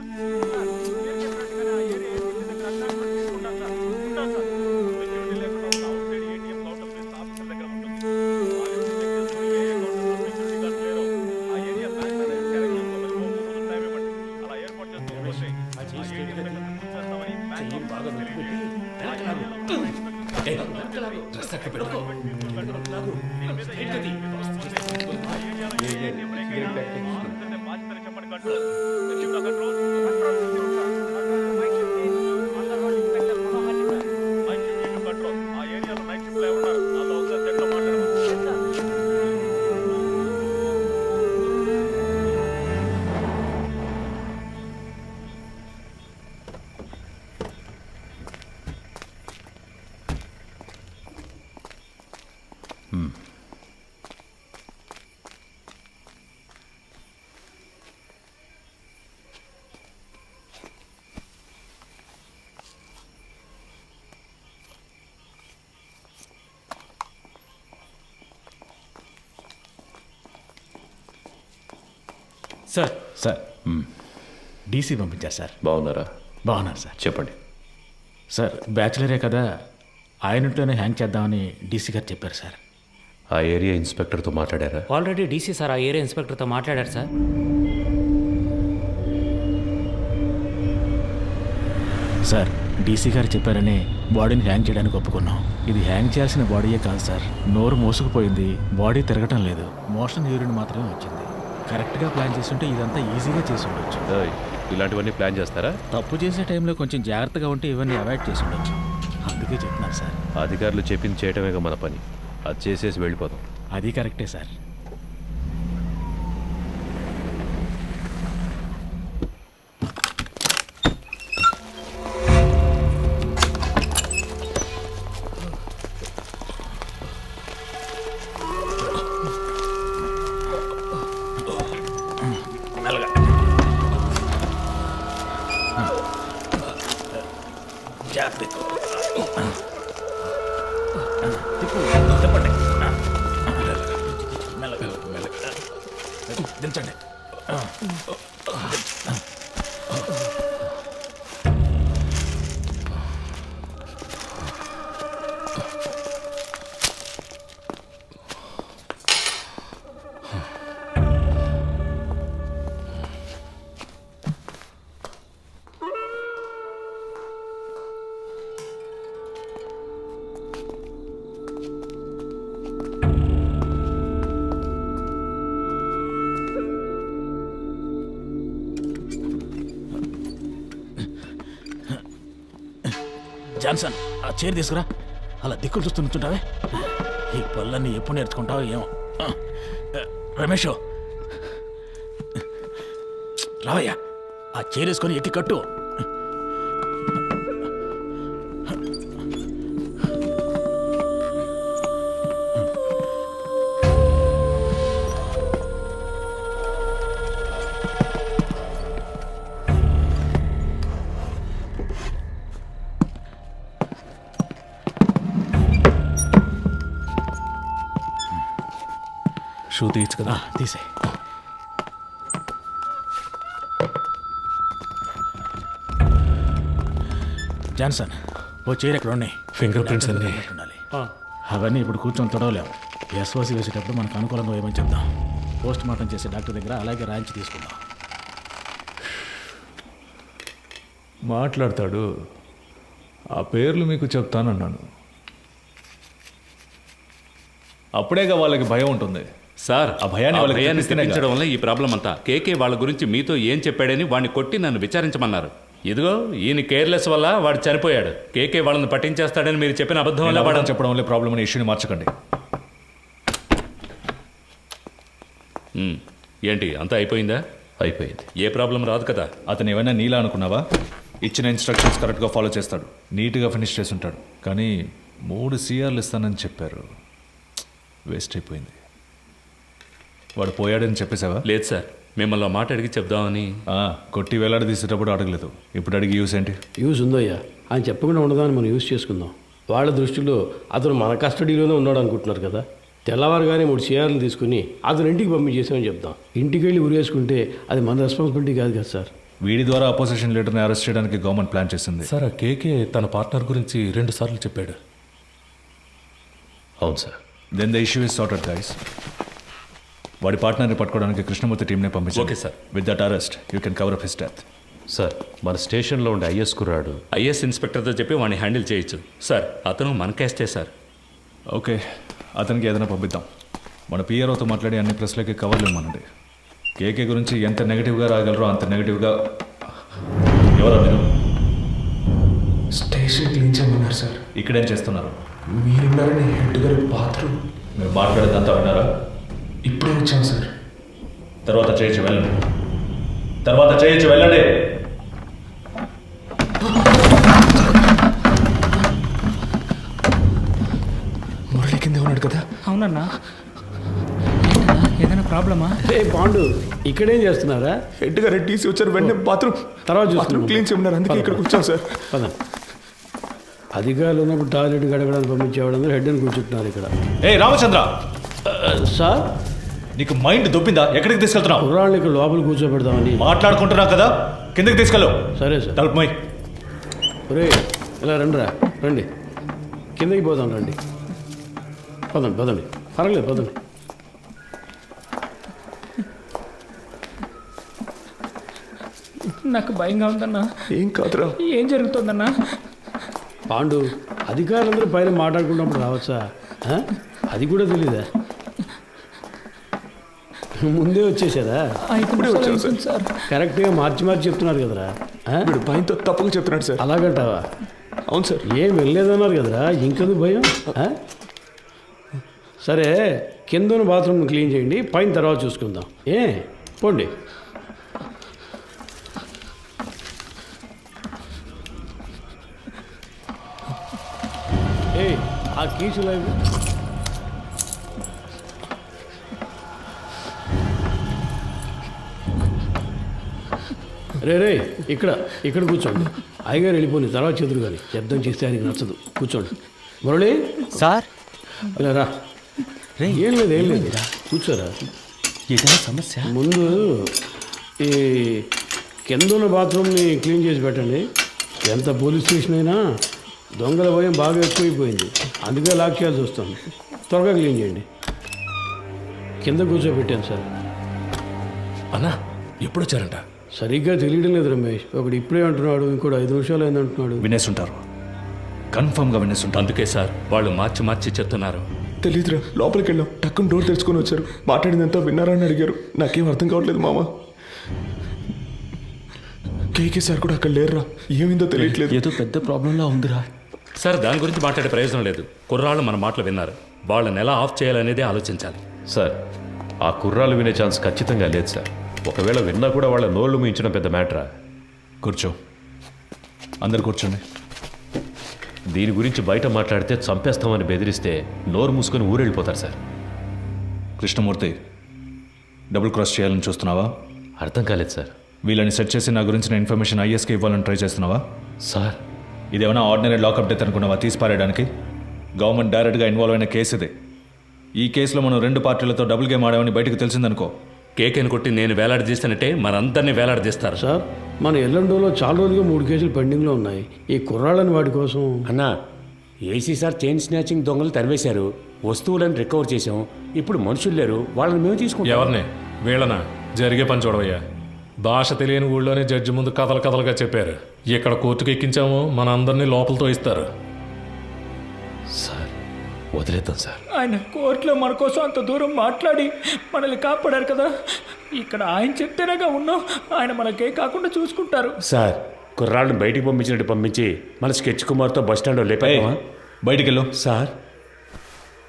సార్ సార్ డీసీ పంపించారు సార్. బాగున్నారా? బాగున్నారు సార్. చెప్పండి సార్. బ్యాచిలరే కదా, ఆయనతోనే హ్యాంగ్ చేద్దామని డీసీ గారు చెప్పారు సార్. ఆ ఏరియా ఇన్స్పెక్టర్తో మాట్లాడారా? ఆల్రెడీ డీసీ సార్ ఆ ఏరియా ఇన్స్పెక్టర్తో మాట్లాడారు సార్. సార్ డీసీ గారు చెప్పారని బాడీని హ్యాంగ్ చేయడానికి ఒప్పుకున్నాం. ఇది హ్యాంగ్ చేయాల్సిన బాడీయే కాదు సార్. నోరు మూసుకుపోయింది, బాడీ తిరగటం లేదు, మోషన్ యూరిన్ మాత్రమే వచ్చింది. కరెక్ట్గా ప్లాన్ చేస్తుంటే ఇదంతా ఈజీగా చేసి ఉండొచ్చు. ఇలాంటివన్నీ ప్లాన్ చేస్తారా? తప్పు చేసే టైంలో కొంచెం జాగ్రత్తగా ఉంటే ఇవన్నీ అవాయిడ్ చేసి ఉండొచ్చు. అందుకే చెప్తున్నారు సార్. అధికారులు చెప్పింది చేయటమే మన పని, అది చేసేసి వెళ్ళిపోతాం. అది కరెక్టే సార్. దించండి. జాన్సన్, ఆ చైర్ తీసుకురా. అలా దిక్కులు చూస్తూ నుంచుంటావే. ఈ పళ్ళన్నీ ఎప్పుడు నేర్చుకుంటావో ఏమో. రమేష్, రావయ్యా, ఆ చైర్ వేసుకొని ఎక్కి కట్టు. షూ తీయచ్చు కదా? తీసే. జాన్సన్, ఓ చైర్ ఎక్కడ ఉన్నాయి? ఫింగర్ ప్రింట్స్ అన్నీ ఉండాలి. అవన్నీ ఇప్పుడు కూర్చొని తొడవలేము. ఎస్ఓసి వేసేటప్పుడు మనకు అనుకూలంగా ఏమని చెప్దాం. పోస్ట్ మార్టం చేసే డాక్టర్ దగ్గర అలాగే రాయించి తీసుకుందాం. మాట్లాడతాడు. ఆ పేర్లు మీకు చెప్తానన్నాను. అప్పుడేగా వాళ్ళకి భయం ఉంటుంది సార్. ఆ భయాన్ని వాళ్ళకి భయాన్ని తెప్పిస్తేనేగా. తెప్పించడం వల్ల ఈ ప్రాబ్లం అంతా. కేకే వాళ్ళ గురించి మీతో ఏం చెప్పాడని వాడిని కొట్టి నన్ను విచారించమన్నారు. ఇదిగో ఈయన కేర్లెస్ వల్ల వాడు చనిపోయాడు. కేకే వాళ్ళని పట్టించేస్తాడని మీరు చెప్పిన అబద్ధం వల్ల వాడు చెప్పడం వల్ల ప్రాబ్లం అనే ఇష్యూని మార్చకండి. ఏంటి అంతా అయిపోయిందా? అయిపోయింది. ఏ ప్రాబ్లం రాదు కదా. అతను ఏమైనా నీలా అనుకున్నావా? ఇచ్చిన ఇన్స్ట్రక్షన్స్ కరెక్ట్గా ఫాలో చేస్తాడు, నీట్గా ఫినిష్ చేసి ఉంటాడు. కానీ 3 CRలు ఇస్తానని చెప్పారు. వేస్ట్ అయిపోయింది. వాడు పోయాడని చెప్పేసావా? లేదు సార్, మిమ్మల్ని మాట అడిగి చెప్దామని. కొట్టి వేలాడి తీసేటప్పుడు అడగలేదు, ఇప్పుడు అడిగి యూస్ ఏంటి? యూస్ ఉందయ్యా. ఆయన చెప్పకుండా ఉండదాన్ని మనం యూస్ చేసుకుందాం. వాళ్ళ దృష్టిలో అతను మన కస్టడీలోనే ఉన్నాడు అనుకుంటున్నారు కదా. తెల్లవారుగానే 3 CRలు తీసుకుని అతను ఇంటికి పంపించేసామని చెప్దాం. ఇంటికి వెళ్ళి ఉరేసుకుంటే అది మన రెస్పాన్సిబిలిటీ కాదు కదా సార్. వీడి ద్వారా అపోజిషన్ లీడర్ని అరెస్ట్ చేయడానికి గవర్నమెంట్ ప్లాన్ చేసింది. సార్, ఆ కేకే తన పార్ట్నర్ గురించి 2 సార్లు చెప్పాడు. అవును sir. Then the issue is sorted guys. వాడి పార్ట్నర్ని పట్టుకోవడానికి కృష్ణమూర్తి టీంనే పంపించారు. Okay sir. With that arrest you can cover up his death. Sir, మన స్టేషన్లో ఉండే ఐఎస్ కుర్రాడు ఐఎస్ ఇన్స్పెక్టర్తో చెప్పి వాడిని హ్యాండిల్ చేయొచ్చు సార్. అతను మన కేస్టే సార్. ఓకే, అతనికి ఏదైనా పంపిద్దాం. మన పిఆర్ఓతో మాట్లాడి అన్ని ప్రెస్లకి కవర్లు ఇవ్వమనండి. కేకే గురించి ఎంత నెగిటివ్గా రాగలరో అంత నెగిటివ్గా. ఎవరా మీరు? స్టేషన్ క్లీన్ చేయమన్నారు సార్. ఇక్కడేం చేస్తున్నారు? మీరున్నారని హెడ్ గారి బాత్రూమ్. మీరు మాట్లాడేదంతా విన్నారా? ఇప్పుడే వచ్చాం సార్. తర్వాత చేయొచ్చు వెళ్ళండి. తర్వాత చేయొచ్చు వెళ్ళండి. మురళి కింద ఉన్నాడు కదా? అవునన్నా. ఏదైనా ప్రాబ్లమా? పాండు, ఇక్కడేం చేస్తున్నారా? హెడ్ గారు టీసీ వచ్చారు, వెంటనే బాత్రూమ్ తర్వాత క్లీన్ చేయమన్నారు, అందుకే ఇక్కడికి వచ్చాం సార్. పద. అధికారులు ఉన్నప్పుడు టాయిలెట్ గడగడానికి పంపించేవాళ్ళందరూ హెడ్ అని కూర్చుంటున్నారు ఇక్కడ. రామచంద్ర సార్, నీకు మైండ్ దొబ్బిందా? ఎక్కడికి తీసుకెళ్తున్నావు? కుర్రాళ్ళు ఇక్కడ లోపల కూర్చోబెడదామని మాట్లాడుకుంటున్నా కదా, కిందకి తీసుకెళ్ళు. సరే సార్. తలుపు మై. ఒరే, ఇలా రండి. కిందకి పోదాం, రండి. పదండి. పర్వాలేదు, పదండి. నాకు భయంగా ఉందన్నా. ఏం కాదురా. ఏం జరుగుతుందన్నా? పాండు, అధికారులందరూ పైన మాట్లాడుకున్నప్పుడు రావచ్చా? అది కూడా తెలీదా? ముందే వచ్చేసారా? ఇప్పుడే వచ్చాను సార్. కరెక్ట్గా మార్చి చెప్తున్నారు కదరా. భయంతో తప్పుగా చెప్తున్నాడు సార్. అలాగంటావా? అవును సార్. ఏం వెళ్ళలేదన్నారు కదరా, ఇంకెందుకు భయం? సరే, కింద బాత్రూమ్ క్లీన్ చేయండి, పైన తర్వాత చూసుకుందాం. పోండి. ఆ కీసులు రే ఇక్కడ కూర్చోండి. అయ్యగారు వెళ్ళిపోయి తర్వాత చెదురు కానీ శబ్దం చేస్తే ఆయనకి నచ్చదు. కూర్చోండి. మురళి సార్, ఇలా రా. ఏం లేదు కూర్చోరా. ఏదైనా సమస్య? ముందు ఈ కింద ఉన్న బాత్రూమ్ని క్లీన్ చేసి పెట్టండి. ఎంత పోలీస్ స్టేషన్ అయినా దొంగల భయం బాగా ఎక్కువైపోయింది, అందుకే లాక్ చేయాల్సి వస్తుంది. త్వరగా క్లీన్ చేయండి. కింద కూర్చోబెట్టాను సార్. అన్నా ఎప్పుడు వచ్చారంట? సరిగ్గా తెలియడం లేదు రమేష్. ఒకడు ఇప్పుడే అంటున్నాడు, ఇంకోటి 5 నిమిషాలు అయింది అంటున్నాడు. వినేసుంటారు, కన్ఫర్మ్గా వినేసుంటారు. అందుకే సార్ వాళ్ళు మార్చి మార్చి చెప్తున్నారు. తెలీదురా, లోపలికి వెళ్ళాం, టక్కున డోర్ తెరుచుకొని వచ్చారు. మాట్లాడిందంతా విన్నారా అని అడిగారు. నాకేం అర్థం కావట్లేదు మామ. కేకే సార్ కూడా అక్కడ లేరురా, ఏమైందో తెలియట్లేదు. ఏదో పెద్ద ప్రాబ్లంలా ఉందిరా. సార్ దాని గురించి మాట్లాడే ప్రయోజనం లేదు. కుర్రాళ్ళు మన మాటలు విన్నారు, వాళ్ళని ఎలా ఆఫ్ చేయాలనేదే ఆలోచించాలి. సార్ ఆ కుర్రాలు వినే ఛాన్స్ ఖచ్చితంగా లేదు సార్. ఒకవేళ విన్నా కూడా వాళ్ళ నోళ్ళు మూయించడం పెద్ద మ్యాటరా. కూర్చో, అందరు కూర్చోండి. దీని గురించి బయట మాట్లాడితే చంపేస్తామని బెదిరిస్తే నోరు మూసుకొని ఊరెళ్ళిపోతారు సార్. కృష్ణమూర్తి, డబుల్ క్రాస్ చేయాలని చూస్తున్నావా? అర్థం కాలేదు సార్. వీళ్ళని సెట్ చేసి నా గురించిన ఇన్ఫర్మేషన్ ఐఎస్కి ఇవ్వాలని ట్రై చేస్తున్నావా? సార్ ఇదేమైనా ఆర్డినరీ లాకప్ డెత్ అనుకున్నావా తీసి పారేయడానికి? గవర్నమెంట్ డైరెక్ట్గా ఇన్వాల్వ్ అయిన కేసు ఇది. ఈ కేసులో మనం 2 పార్టీలతో డబుల్ గేమ్ ఆడామని బయటకు తెలిసిందనుకో, కేకేని కొట్టి నేను వేలాడదీస్తానంటే మనందరినీ వేలాడదీస్తారు. సార్ మన ఎల్లండోలో చాలా రోజులుగా 3 కేసులు పెండింగ్లో ఉన్నాయి. ఈ కుర్రాళ్ళని వాటి కోసం. అన్నా, ఏసీ సార్ చైన్ స్నాచింగ్ దొంగలు తరివేశారు, వస్తువులను రికవర్ చేశాం. ఇప్పుడు మనుషులు లేరు, వాళ్ళని మేము తీసుకుంటాం. ఎవరిని? వీళ్ళనా? జరిగే పని చూడవయ్యా. భాష తెలియని ఊళ్ళోనే జడ్జి ముందు కథలుగా చెప్పారు. ఇక్కడ కోర్టుకు ఎక్కించాము, మన అందరినీ లోపలతో ఇస్తారు. సార్ వదిలేద్దాం సార్. ఆయన కోర్టులో మన కోసం అంత దూరం మాట్లాడి మనల్ని కాపాడారు కదా, ఇక్కడ ఆయన చెప్తేనేగా ఉన్నాం. ఆయన మనకే కాకుండా చూసుకుంటారు. సార్ కుర్రాళ్ళని బయటికి పంపించినట్టు పంపించి మన స్కెచ్ కుమార్తో బస్ స్టాండ్లో లేపామా? బయటికి వెళ్ళు. సార్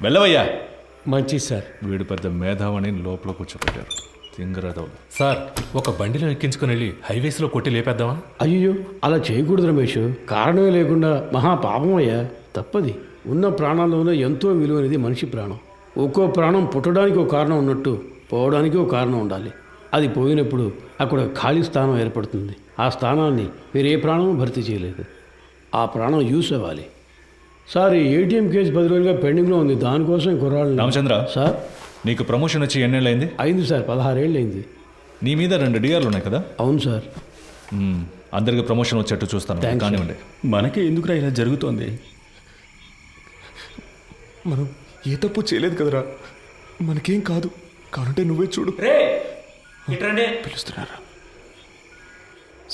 వెళ్ళవయ్యా. మంచిది సార్. వీడు పెద్ద మేధావని లోపల కూర్చోబెట్టారు. తింగరదవులు. సార్ ఒక బండిలో ఎక్కించుకుని వెళ్ళి హైవేస్లో కొట్టి లేపేద్దామా? అయ్యో అలా చేయకూడదు రమేష్, కారణమే లేకుండా మహా పాపం అయ్యా, తప్పది. ఉన్న ప్రాణాల్లోనే ఎంతో విలువైనది మనిషి ప్రాణం. ఒక్కో ప్రాణం పుట్టడానికి ఒక కారణం ఉన్నట్టు పోవడానికి ఒక కారణం ఉండాలి. అది పోయినప్పుడు అక్కడ ఖాళీ స్థానం ఏర్పడుతుంది. ఆ స్థానాన్ని మీరు ఏ ప్రాణం భర్తీ చేయలేదు. ఆ ప్రాణం యూస్ అవ్వాలి. సార్ ఈ ఏటీఎం కేసు 10 రోజులుగా పెండింగ్లో ఉంది, దానికోసం కుర్రాళ్ళు. రామచంద్ర సార్ నీకు ప్రమోషన్ వచ్చి ఎన్నేళ్ళైంది? అయింది సార్, 16 ఏళ్ళు అయింది. నీ మీద 2 డిఆర్లు ఉన్నాయి కదా? అవును సార్. అందరికి ప్రమోషన్ వచ్చేట్టు చూస్తాను. కానివ్వండి. మనకే ఎందుకురా ఇలా జరుగుతోంది? మనం ఏ తప్పు చేయలేదు కదరా, మనకేం కాదు. కానంటే నువ్వే చూడు. పిలుస్తున్నారా?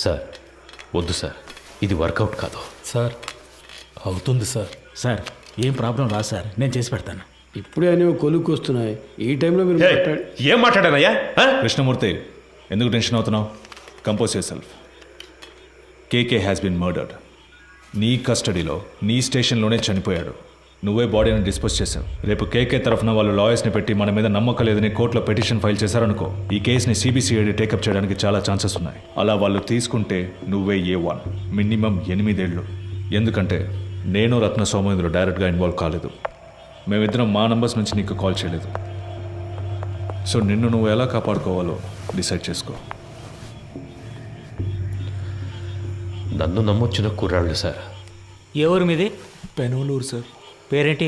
సార్ వద్దు సార్, ఇది వర్కౌట్ కాదు. సార్ అవుతుంది సార్. సార్ ఏం ప్రాబ్లం రా సార్, నేను చేసి పెడతాను. ఇప్పుడే అనేవి కొలుక్కు వస్తున్నాయి. ఈ టైంలో మీరు ఏం మాట్లాడానయ్యా? కృష్ణమూర్తి, ఎందుకు టెన్షన్ అవుతున్నావు? Compose yourself. KK has been murdered. నీ కస్టడీలో నీ స్టేషన్లోనే చనిపోయాడు. నువ్వే బాడీని డిస్పోజ్ చేశావు. రేపు కేకే తరఫున వాళ్ళు లాయర్స్ని పెట్టి మన మీద నమ్మకం లేదని కోర్టులో పిటిషన్ ఫైల్ చేశారనుకో, ఈ కేసుని సిబిసిఐడి టేకప్ చేయడానికి చాలా ఛాన్సెస్ ఉన్నాయి. అలా వాళ్ళు తీసుకుంటే నువ్వే A1, మినిమం 8 ఏళ్ళు. ఎందుకంటే నేను రత్న సోమేంద్ర డైరెక్ట్గా ఇన్వాల్వ్ కాలేదు. మేమిద్దరం మా నంబర్స్ నుంచి నీకు కాల్ చేయలేదు. సో నిన్ను నువ్వు ఎలా కాపాడుకోవాలో డిసైడ్ చేసుకో. నన్ను నమ్మొచ్చిన కుర్రాళ్ళు సార్. ఎవరు మీది? పెనోలూరు సార్. పేరేంటి?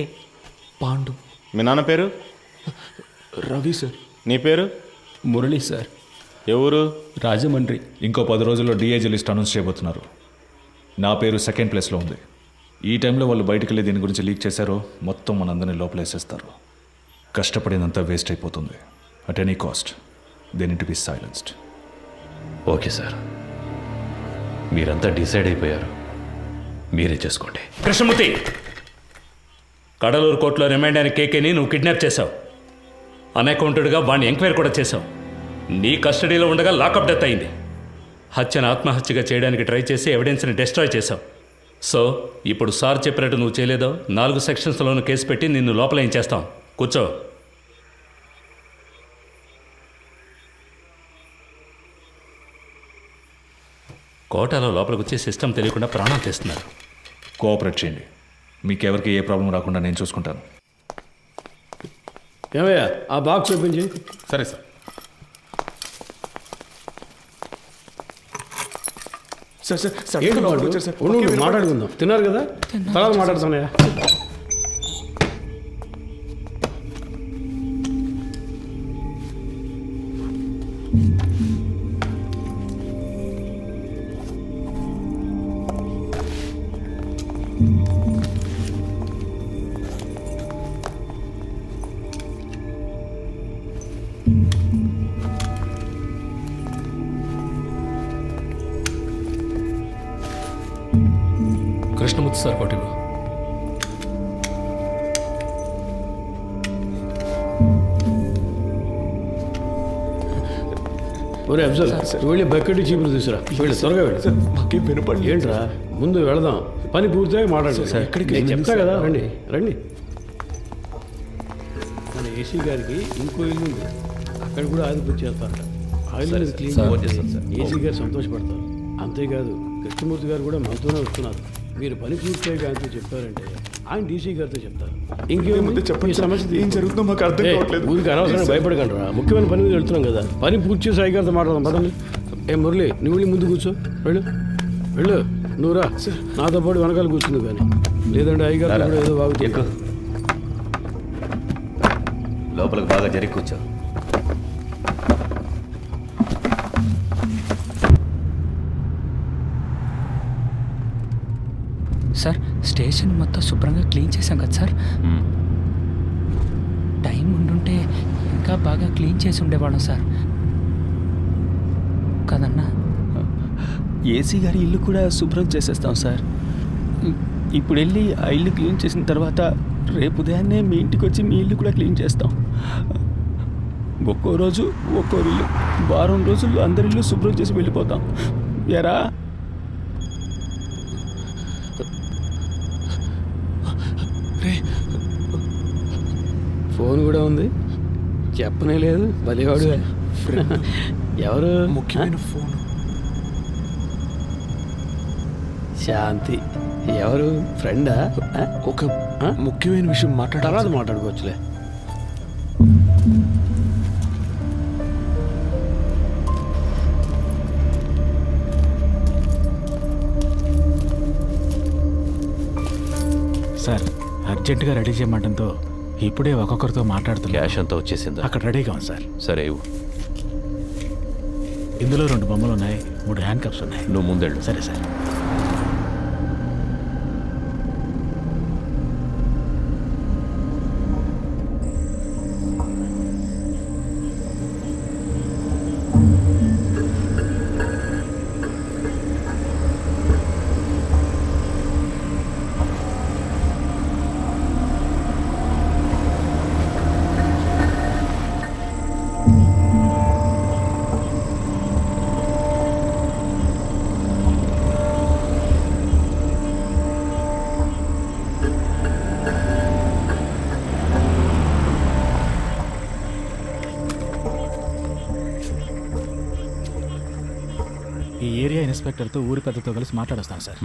పాండు. మీ నాన్న పేరు? రవి సార్. నీ పేరు? మురళి సార్. ఎవరు? రాజమండ్రి. ఇంకో 10 రోజుల్లో డిఐజీ లిస్ట్ అనౌన్స్ చేయబోతున్నారు. నా పేరు 2nd ప్లేస్లో ఉంది. ఈ టైంలో వాళ్ళు బయటికి వెళ్ళి దీని గురించి లీక్ చేశారో మొత్తం మనందరినీ లోపలేసేస్తారు. కష్టపడినంత వేస్ట్ అయిపోతుంది. At any cost they need to be silenced. Okay sir, మీరంతా డిసైడ్ అయిపోయారు, మీరే చేసుకోండి. కృష్ణమూర్తి, కడలూరు కోర్టులో రిమైండ్ అయిన కేకేని నువ్వు కిడ్నాప్ చేశావు. అన్అకౌంటెడ్గా వాడిని ఎంక్వైరీ కూడా చేశావు. నీ కస్టడీలో ఉండగా లాకప్ డెత్ అయింది. హత్యను ఆత్మహత్యగా చేయడానికి ట్రై చేసి ఎవిడెన్స్ని డిస్ట్రాయ్ చేశావు. సో ఇప్పుడు సార్ చెప్పినట్టు నువ్వు చేయలేదో 4 సెక్షన్స్లోనూ కేసు పెట్టి నిన్ను లోపల ఏం చేస్తాం. కూర్చో. కోటాలో లోపలికి వచ్చి సిస్టమ్ తెలియకుండా ప్రాణాలు తీస్తున్నారు. కోఆపరేట్ చేయండి. మీకెవరికి ఏ ప్రాబ్లం రాకుండా నేను చూసుకుంటాను. ఏమయ్యా ఆ బాక్స్ ఓపెన్ చేయి. సరే సార్. సార్ సార్ సార్ ఏంటి మాట్లాడుకుందాం. తిన్నారు కదా, తర్వాత మాట్లాడుతున్నాయా? వద్దు సార్ కొట్టివ్వు. ఒరే అఫ్జల్ వెళ్ళి బకెట్ చీపులు తీసురా. వెళ్ళి త్వరగా వెళ్ళి. మాకేం వినపడి ఏంట్రా ముందు వెళదాం, పని పూర్తిగా మాట్లాడు. నేను చెప్తా కదా, రండి రండి. మన ఏసీ గారికి ఇంకో ఇల్లు ఉంది, అక్కడ కూడా ఆదిపూర్తి చేస్తారట. ఆయిల్ మీద క్లీన్ ఏసీ గారు సంతోషపడతారు. అంతేకాదు కృష్ణమూర్తి గారు కూడా మనతోనే వస్తున్నారు. మీరు పని పూర్తిగా ఆయనతో చెప్పారంటే ఆయన డీసీ గారితో చెప్తారు. ఇంకేముంది చెప్పండి, సమస్య ఏం జరుగుతుందో మాకు అర్థం కావట్లేదు. ఊరికి అనవసరంగా భయపడకండి రా, ముఖ్యమైన పని మీద వెళ్తున్నాం కదా. పని పూర్తి చేసి అయ్య గారితో మాట్లాడదాం పదండి. మురళి నువ్వు వెళ్ళి ముందు కూర్చో. వెళ్ళు వెళ్ళు, నువ్వు రా నాతో పాటు వెనకాల కూర్చుంది. కానీ లేదంటే అయ్యగారు కూడా ఏదో బాగుంది. లోపలికి బాగా జరిగి కూర్చో. సార్ స్టేషన్ మొత్తం శుభ్రంగా క్లీన్ చేశాం కదా సార్. టైం ఉండుంటే ఇంకా బాగా క్లీన్ చేసి ఉండేవాళ్ళం సార్ కదన్నా. ఏసీ గారి ఇల్లు కూడా శుభ్రం చేసేస్తాం సార్. ఇప్పుడు వెళ్ళి ఆ ఇల్లు క్లీన్ చేసిన తర్వాత రేపు ఉదయాన్నే మీ ఇంటికి వచ్చి మీ ఇల్లు కూడా క్లీన్ చేస్తాం. ఒక్కో రోజు ఒక్కో ఇల్లు, వారం రోజుల్లో అందరి ఇల్లు శుభ్రం చేసి వెళ్ళిపోతాం. ఎరా ఫోన్ కూడా ఉంది, చెప్పనే లేదు. బలివాడు ఎవరు? ముఖ్యమైన ఫోన్. శాంతి ఎవరు? ఫ్రెండా? ఒక ముఖ్యమైన విషయం తర్వాత మాట్లాడుకోవచ్చులే. సార్ అర్జెంటుగా రెడీ చేయమంటంతో ఇప్పుడే ఒక్కొక్కరితో మాట్లాడుతున్నా. క్యాష్ అంతా వచ్చేసిందా? అక్కడ రెడీగా ఉంది సార్. సరే ఇవ్వు. ఇందులో 2 బొమ్మలు ఉన్నాయి, 3 హ్యాండ్ కప్స్ ఉన్నాయి. నువ్వు ముందెళ్ళు. సరే సార్. ఈ ఏరియా ఇన్స్పెక్టర్తో ఊరి పెద్దతో కలిసి మాట్లాడొస్తాను సార్.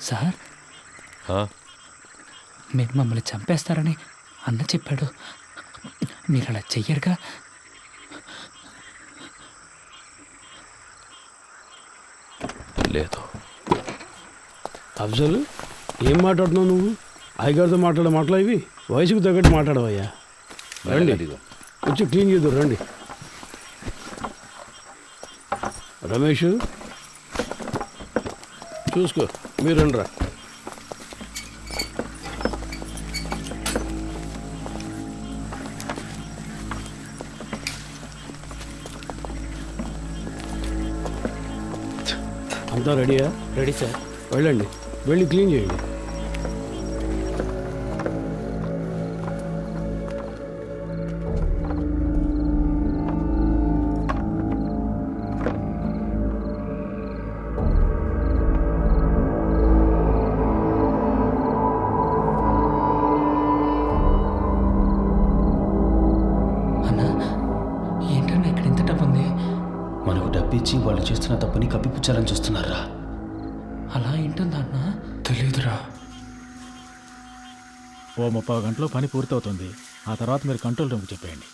సార్ మీరు మమ్మల్ని చంపేస్తారని అన్న చెప్పాడు. మీరు అలా చెయ్యరుగా? లేదు. అఫ్జల్ ఏం మాట్లాడుతున్నావు నువ్వు? అయ్యగారితో మాట్లాడే మాటలు ఇవి? వయసుకు తగ్గట్టు మాట్లాడవయ్యా. రండి వచ్చి క్లీన్ చేద్దాం. రండి రమేష్ చూసుకో, మీరు రండి రా. అంతా రెడీయా? Ready sir. వెళ్ళండి, వెళ్ళి క్లీన్ చేయండి. డబ్బిచ్చి వాళ్ళు చేస్తున్న తప్పుని కప్పిపుచ్చాలని చూస్తున్నారా? అలా ఏంటుందా అన్న? తెలీదురా. ఓ 30 గంటలో పని పూర్తవుతుంది. ఆ తర్వాత మీరు కంట్రోల్ రూమ్కి చెప్పేయండి.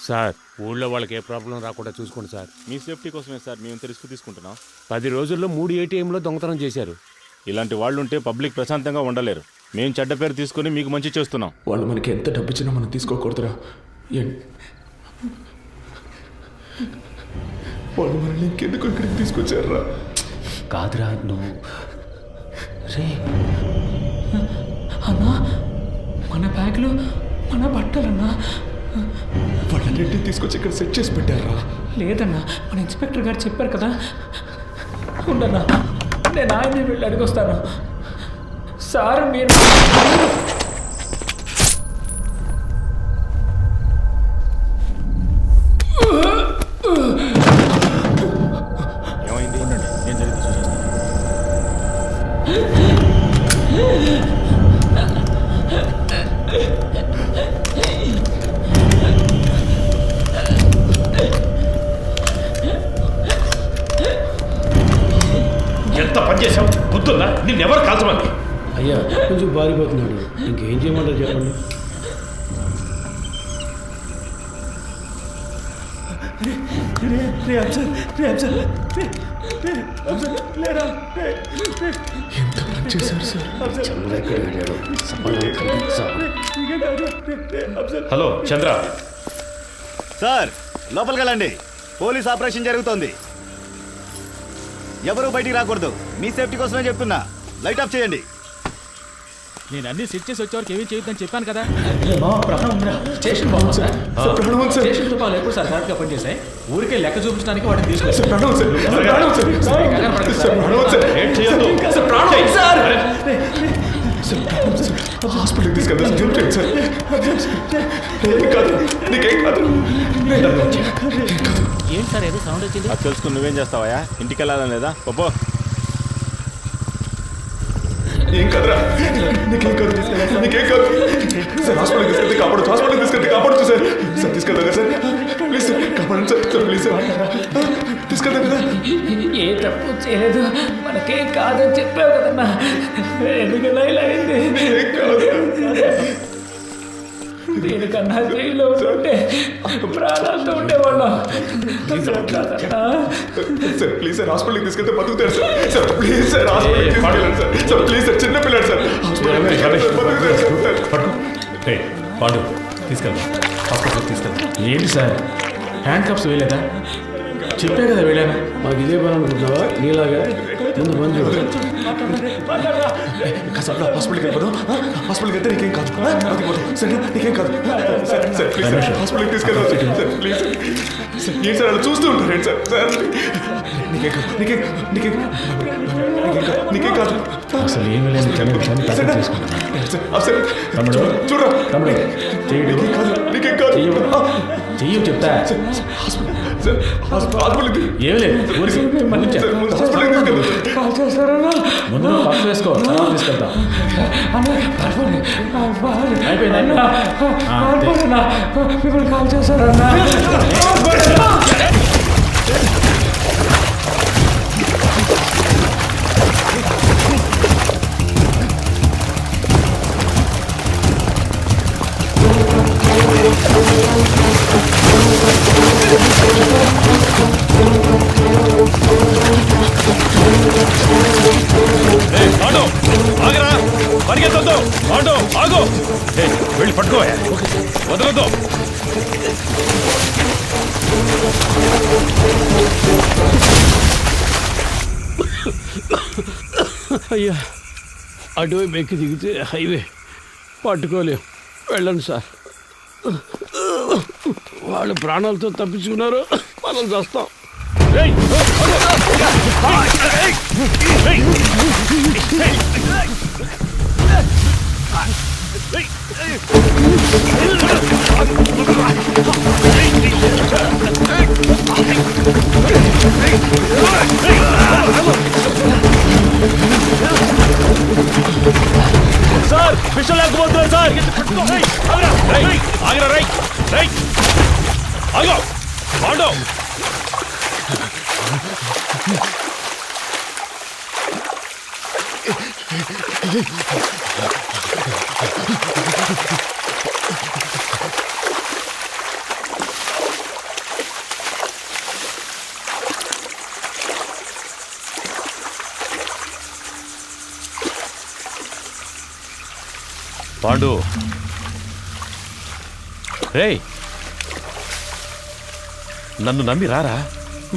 సార్ ఊళ్ళో వాళ్ళకి ఏ ప్రాబ్లం రాకుండా చూసుకోండి సార్. మీ సేఫ్టీ కోసమే సార్ మేము రిస్క్ తీసుకుంటున్నాం. 10 రోజుల్లో 3 ATMలో దొంగతనం చేశారు. ఇలాంటి వాళ్ళు ఉంటే పబ్లిక్ ప్రశాంతంగా ఉండలేరు. మేము చెడ్డ పేరు తీసుకొని మీకు మంచి చేస్తున్నాం. వాళ్ళు మనకి ఎంత డబ్బు ఇచ్చినా మనం తీసుకోకూడదురా. వాళ్ళు మనల్ని ఇంకెందుకు ఇక్కడికి తీసుకొచ్చారా? కాదురా నువ్వు రే అన్నా, మన బ్యాగ్లో మన బట్టలన్నా. వాళ్ళన్నింటినీ తీసుకొచ్చి ఇక్కడ సెట్ చేసి పెట్టారా? లేదన్నా, మన ఇన్స్పెక్టర్ గారు చెప్పారు కదా. ఉండన్నా నేను ఆయన్ని వెళ్ళి అడిగొస్తాను. సార్ మీరు ఏమైంది? ఏం జరిగింది చూసేస్తాను. ఎంత పని చేసావు? గుర్తుందా? నిన్నెవరు కాల్చమంది? అయ్యా కొంచెం పారిపోతున్నాడు, ఇంకేం చేయమంటారు చెప్పండి. ఎంత పని చేశారు సార్? హలో చంద్ర. సార్ లోపలికి వెళ్ళండి, పోలీస్ ఆపరేషన్ జరుగుతోంది. ఎవరు బయటికి రాకూడదు, మీ సేఫ్టీ కోసమే చెప్తున్నా. లైట్ ఆఫ్ చేయండి. నేను అన్ని సెట్ చేసి వచ్చేవారికి ఏమీ చేయొద్దని చెప్పాను కదా. స్టేషన్ బాగుంది సార్. స్టేషన్ తుపాలు ఎప్పుడు సార్ కరెక్ట్గా పనిచేసాయి. ఊరికే లెక్క చూపించడానికి వాటిని హాస్పిటల్కి తీసుకెళ్తాను సార్. నీకేం కాదు. ఏంటి సార్ ఏదో సౌండ్ వచ్చింది? అది తెలుసుకుని నువ్వేం చేస్తావా? ఇంటికి వెళ్ళాలని లేదా? పప్పు ఏం కదరా, నీకేం కాదు, నీకేం కాదు సార్. హాస్పిటల్కి తీసుకెళ్తే కాపాడచ్చు, హాస్పిటల్కి తీసుకెళ్తే కాపాడచ్చు సార్. సార్ తీసుకెళ్తా సార్, ప్లీజ్ సార్, కాపాడండి సార్, సార్ ప్లీజ్ సార్, తీసుకెళ్తాం కదా. ఏ తప్పు చేయలేదు, మనకేం కాదని చెప్పావు కదన్నా. ఎందుకన్నా ఇలా అయింది? దీనికన్నా జైల్లో ఉంటే ప్రాణాలతో ఉండేవాళ్ళం. సార్ ప్లీజ్ సార్, హాస్పిటల్కి తీసుకెళ్తే బతుకుతారు సార్. సార్ ప్లీజ్ సార్, హాస్పిటల్కి తీసుకెళ్ళండి సార్. సార్ ప్లీజ్ సార్, చిన్న పిల్లడు సార్, హాస్పిటల్కి బతుకుతారు సార్. పాండు తీసుకెళ్దాం, హాస్పిటల్కి తీసుకెళ్దాం. ఏంటి సార్ హ్యాండ్ కప్స్ వేయలేదా? చెప్పే కదా వెళ్ళాను. మాకు ఇదే పని అనుకుంటున్నావా? నీలాగా ముందు పని చూడు. కాసేపు హాస్పిటల్కి వెళ్ళిపోదాం. హాస్పిటల్కి వెళ్తే నీకేం కాదు, బతికిపోతాం. సరే నీకేం కాదు సార్. సార్ ప్లీజ్ సార్, హాస్పిటల్కి తీసుకెళ్దాం సార్. ప్లీజ్ సార్, ఏంటి సార్ అలా చూస్తూ ఉంటారు సార్. సార్ నీకేం కాదు, నీకేం నీకేం నీకేం కాదు. అసలు ఏమీ లేదు. తమ్ముడు చూడరా, తమ్ముడు నీకేం కాదు, నీకేం కాదు. చెయ్యి చెప్తా. హాస్పిటల్కి ఏమి లేదు, హాస్పిటల్కి తీసుకెళ్దాం. ముందు పక్క వేసుకో, తర్వాత తీసుకెళ్తాం. మిమ్మల్ని కాల్ చేస్తారన్నా. ఆగరా, పరిగెత్తొద్దు. పాండు ఆగు, వెళ్ళి పట్టుకో, వదలొద్దు. అయ్యా అటువైపు ఎక్కి దిగితే హైవే పట్టుకోలేం, వెళ్ళండి సార్. వాళ్ళు ప్రాణాలతో తప్పించుకున్నారు, మనం చేస్తాం. సార్ విషయం లేకపోతున్నారు సార్. ఆగరా, రైట్ రైట్ ఆగో. పాండు పాండు రేయ్, నన్ను నమ్మి రారా.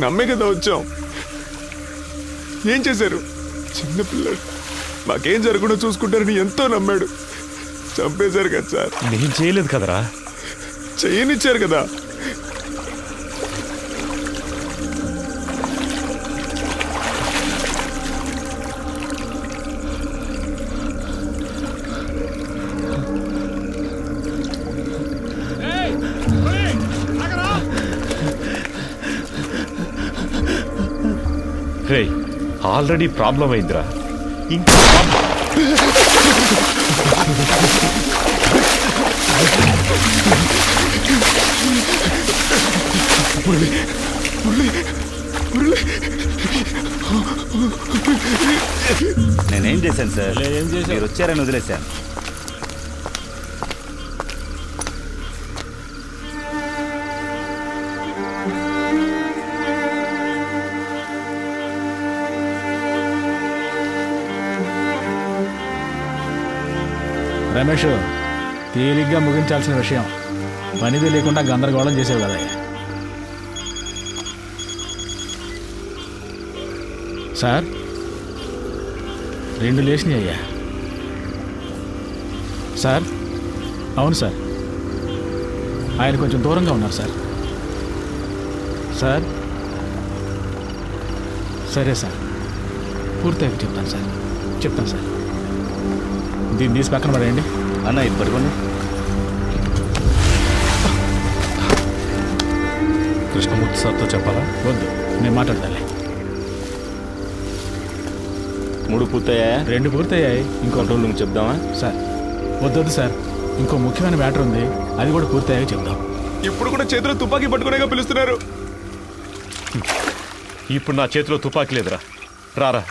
నమ్మే కదా వచ్చాం. ఏం చేశారు? చిన్నపిల్లడు, మాకేం జరగకుండా చూసుకుంటారని ఎంతో నమ్మాడు. చంపేశారు కదా సార్. నేను చేయలేదు కదరా. చేయనిచ్చారు కదా. రే ఆల్రెడీ ప్రాబ్లం అయిందిరా ఇంకా నేనేం చేశాను సార్? మీరు వచ్చారని వదిలేశాను. రమేష్, తేలిగ్గా ముగించాల్సిన విషయం పనిది లేకుండా గందరగోళం చేసేవి కదా. సార్ 2 లేచినాయి అయ్యా. సార్ అవును సార్, ఆయన కొంచెం దూరంగా ఉన్నారు సార్. సార్ సరే సార్, పూర్తయ్యాక చెప్తాను సార్. దీన్ని తీసి పక్కన పడేయండి. అన్న ఇది పట్టుకోండి. కృష్ణమూర్తి సార్తో చెప్పాలా? వద్దు, నేను మాట్లాడతాలే. 3 పూర్తయ్యాయా? 2 పూర్తయ్యాయి. ఇంకో కంట్రోల్ రూమ్ చెప్దామా? సార్ వద్దు సార్, ఇంకో ముఖ్యమైన మ్యాటర్ ఉంది, అది కూడా పూర్తయ్యాక చెప్దాం. ఇప్పుడు కూడా చేతిలో తుపాకీ పట్టుకునేగా పిలుస్తున్నారు. ఇప్పుడు నా చేతిలో తుపాకీ లేదురా. రారా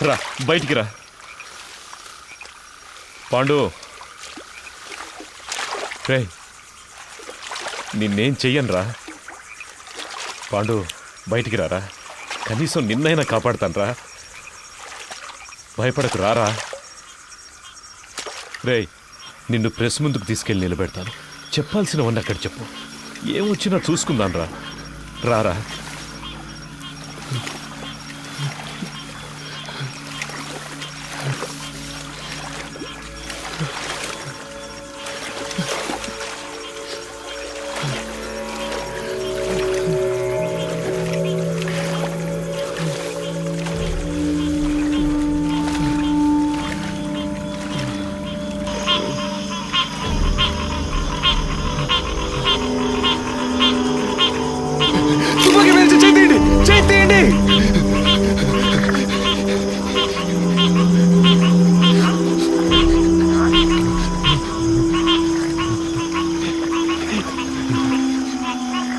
రా, బయటికి రా. పాండు రే, నిన్నేం చెయ్యనురా. పాండు బయటికి రారా, కనీసం నిన్నైనా కాపాడుతానురా. భయపడకు, రారా. రే, నిన్ను ప్రెస్ ముందుకు తీసుకెళ్ళి నిలబెడతాను. చెప్పాల్సినవన్నీ అక్కడ చెప్పు. ఏమొచ్చినా చూసుకుందాను రా. రారా.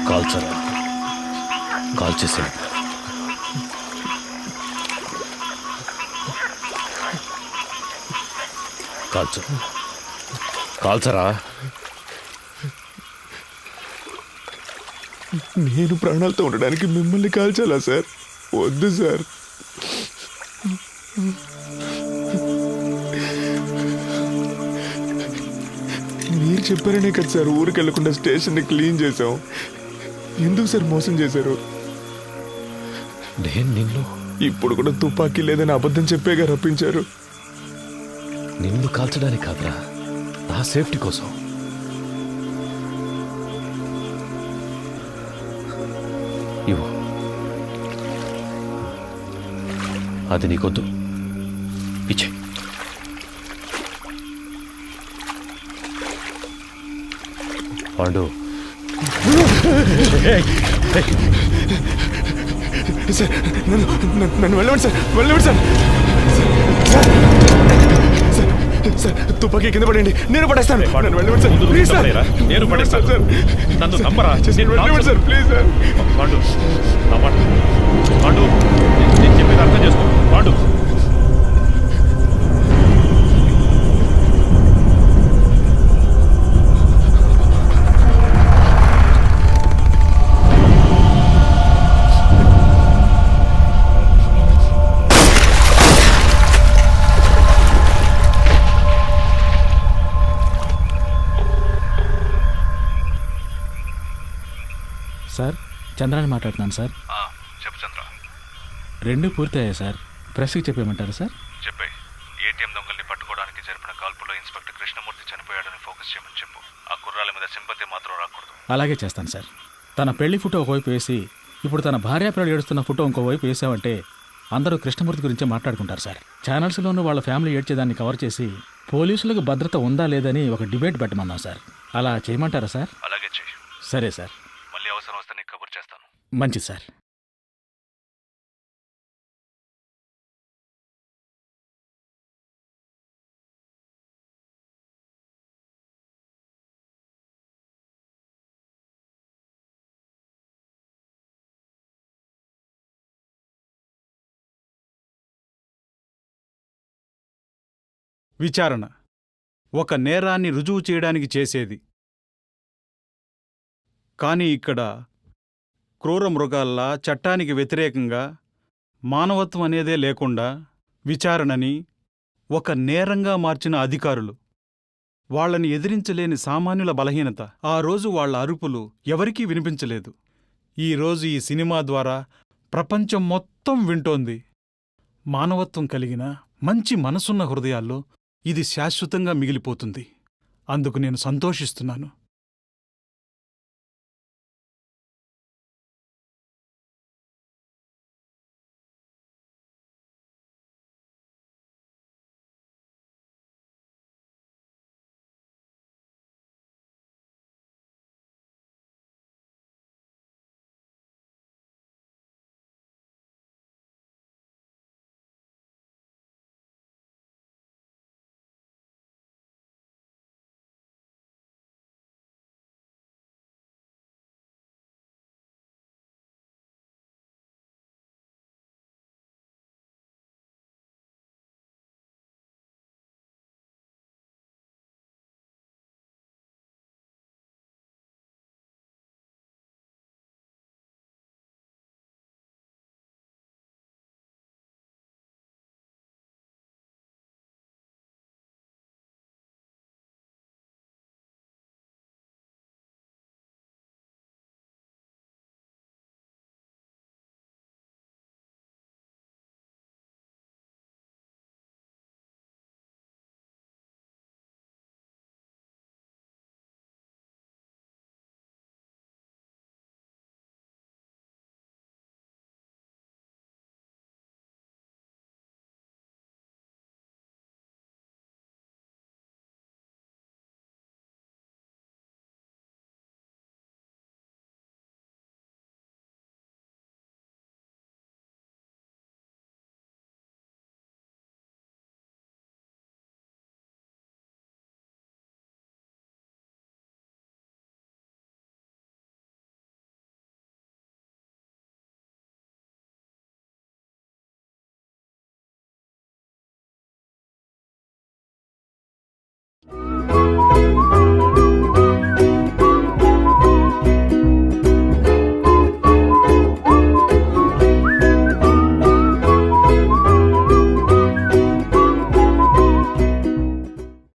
కాల్చరా, కాల్చేసాడు. కాల్చరా. నేను ప్రాణాలతో ఉండడానికి మిమ్మల్ని కాల్చాలా సార్? వద్దు సార్. మీరు చెప్పారనే కదా సార్ ఊరికి వెళ్లకుండా స్టేషన్ని క్లీన్ చేసాం. ఎందుకు సార్ మోసం చేశారు? నేను నిన్ను ఇప్పుడు కూడా తుపాకీ లేదని అబద్ధం చెప్పేగా రప్పించారు. నిన్ను కాల్చడానికి కాదురా, నా సేఫ్టీ కోసం. ఇవ్వు, అది నీకొద్దు, ఇచ్చే. పాండు సార్, నన్ను వెళ్ళండి సార్, సార్. సార్ తుపాకీ కింద పడండి, నేను పడేస్తాను. నన్ను వెళ్ళండి సార్, ప్లీజ్ సార్. నేను పడేస్తాను సార్. నన్ను నమ్మరా? వెళ్ళండి sir, please sir. Pandu, Pandu, నేను చెప్పేది అర్థం చేసుకో. పాండు, సార్ చంద్రాని మాట్లాడుతున్నాను సార్. చెప్పు చంద్ర. 2 పూర్తయ్యాయి సార్. ప్రెస్కి చెప్పేయమంటారా సార్? చెప్పే. ఏటీఎం దొంగల్ని పట్టుకోవడానికి జరిపిన కాల్పులో ఇన్స్పెక్టర్ కృష్ణమూర్తి చనిపోయాడని ఫోకస్ చేయమని చెప్పు. ఆ కుర్రాల మీద సింపతి మాత్రం రాకూడదు. అలాగే చేస్తాను సార్. తన పెళ్లి ఫోటో ఒకవైపు వేసి ఇప్పుడు తన భార్యాపిల్లలు ఏడుస్తున్న ఫోటో ఇంకోవైపు వేసామంటే అందరూ కృష్ణమూర్తి గురించే మాట్లాడుకుంటారు సార్. ఛానల్స్లోనూ వాళ్ళ ఫ్యామిలీ ఏడ్చేదాన్ని కవర్ చేసి పోలీసులకు భద్రత ఉందా లేదని ఒక డిబేట్ పెట్టమన్నాం సార్. అలా చేయమంటారా సార్? అలాగే చెయ్యి. సరే సార్. మళ్ళీ అవసరం వస్తే నీకు కబుర్ చేస్తాను. మంచిది సార్. విచారణ ఒక నేరాన్ని రుజువు చేయడానికి చేసేది. కానీ ఇక్కడ క్రూర మృగాల్లా చట్టానికి వ్యతిరేకంగా మానవత్వం అనేదే లేకుండా విచారణని ఒక నేరంగా మార్చిన అధికారులు, వాళ్ళని ఎదిరించలేని సామాన్యుల బలహీనత. ఆ రోజు వాళ్ల అరుపులు ఎవరికీ వినిపించలేదు. ఈరోజు ఈ సినిమా ద్వారా ప్రపంచం మొత్తం వింటోంది. మానవత్వం కలిగిన మంచి మనసున్న హృదయాల్లో ఇది శాశ్వతంగా మిగిలిపోతుంది. అందుకు నేను సంతోషిస్తున్నాను.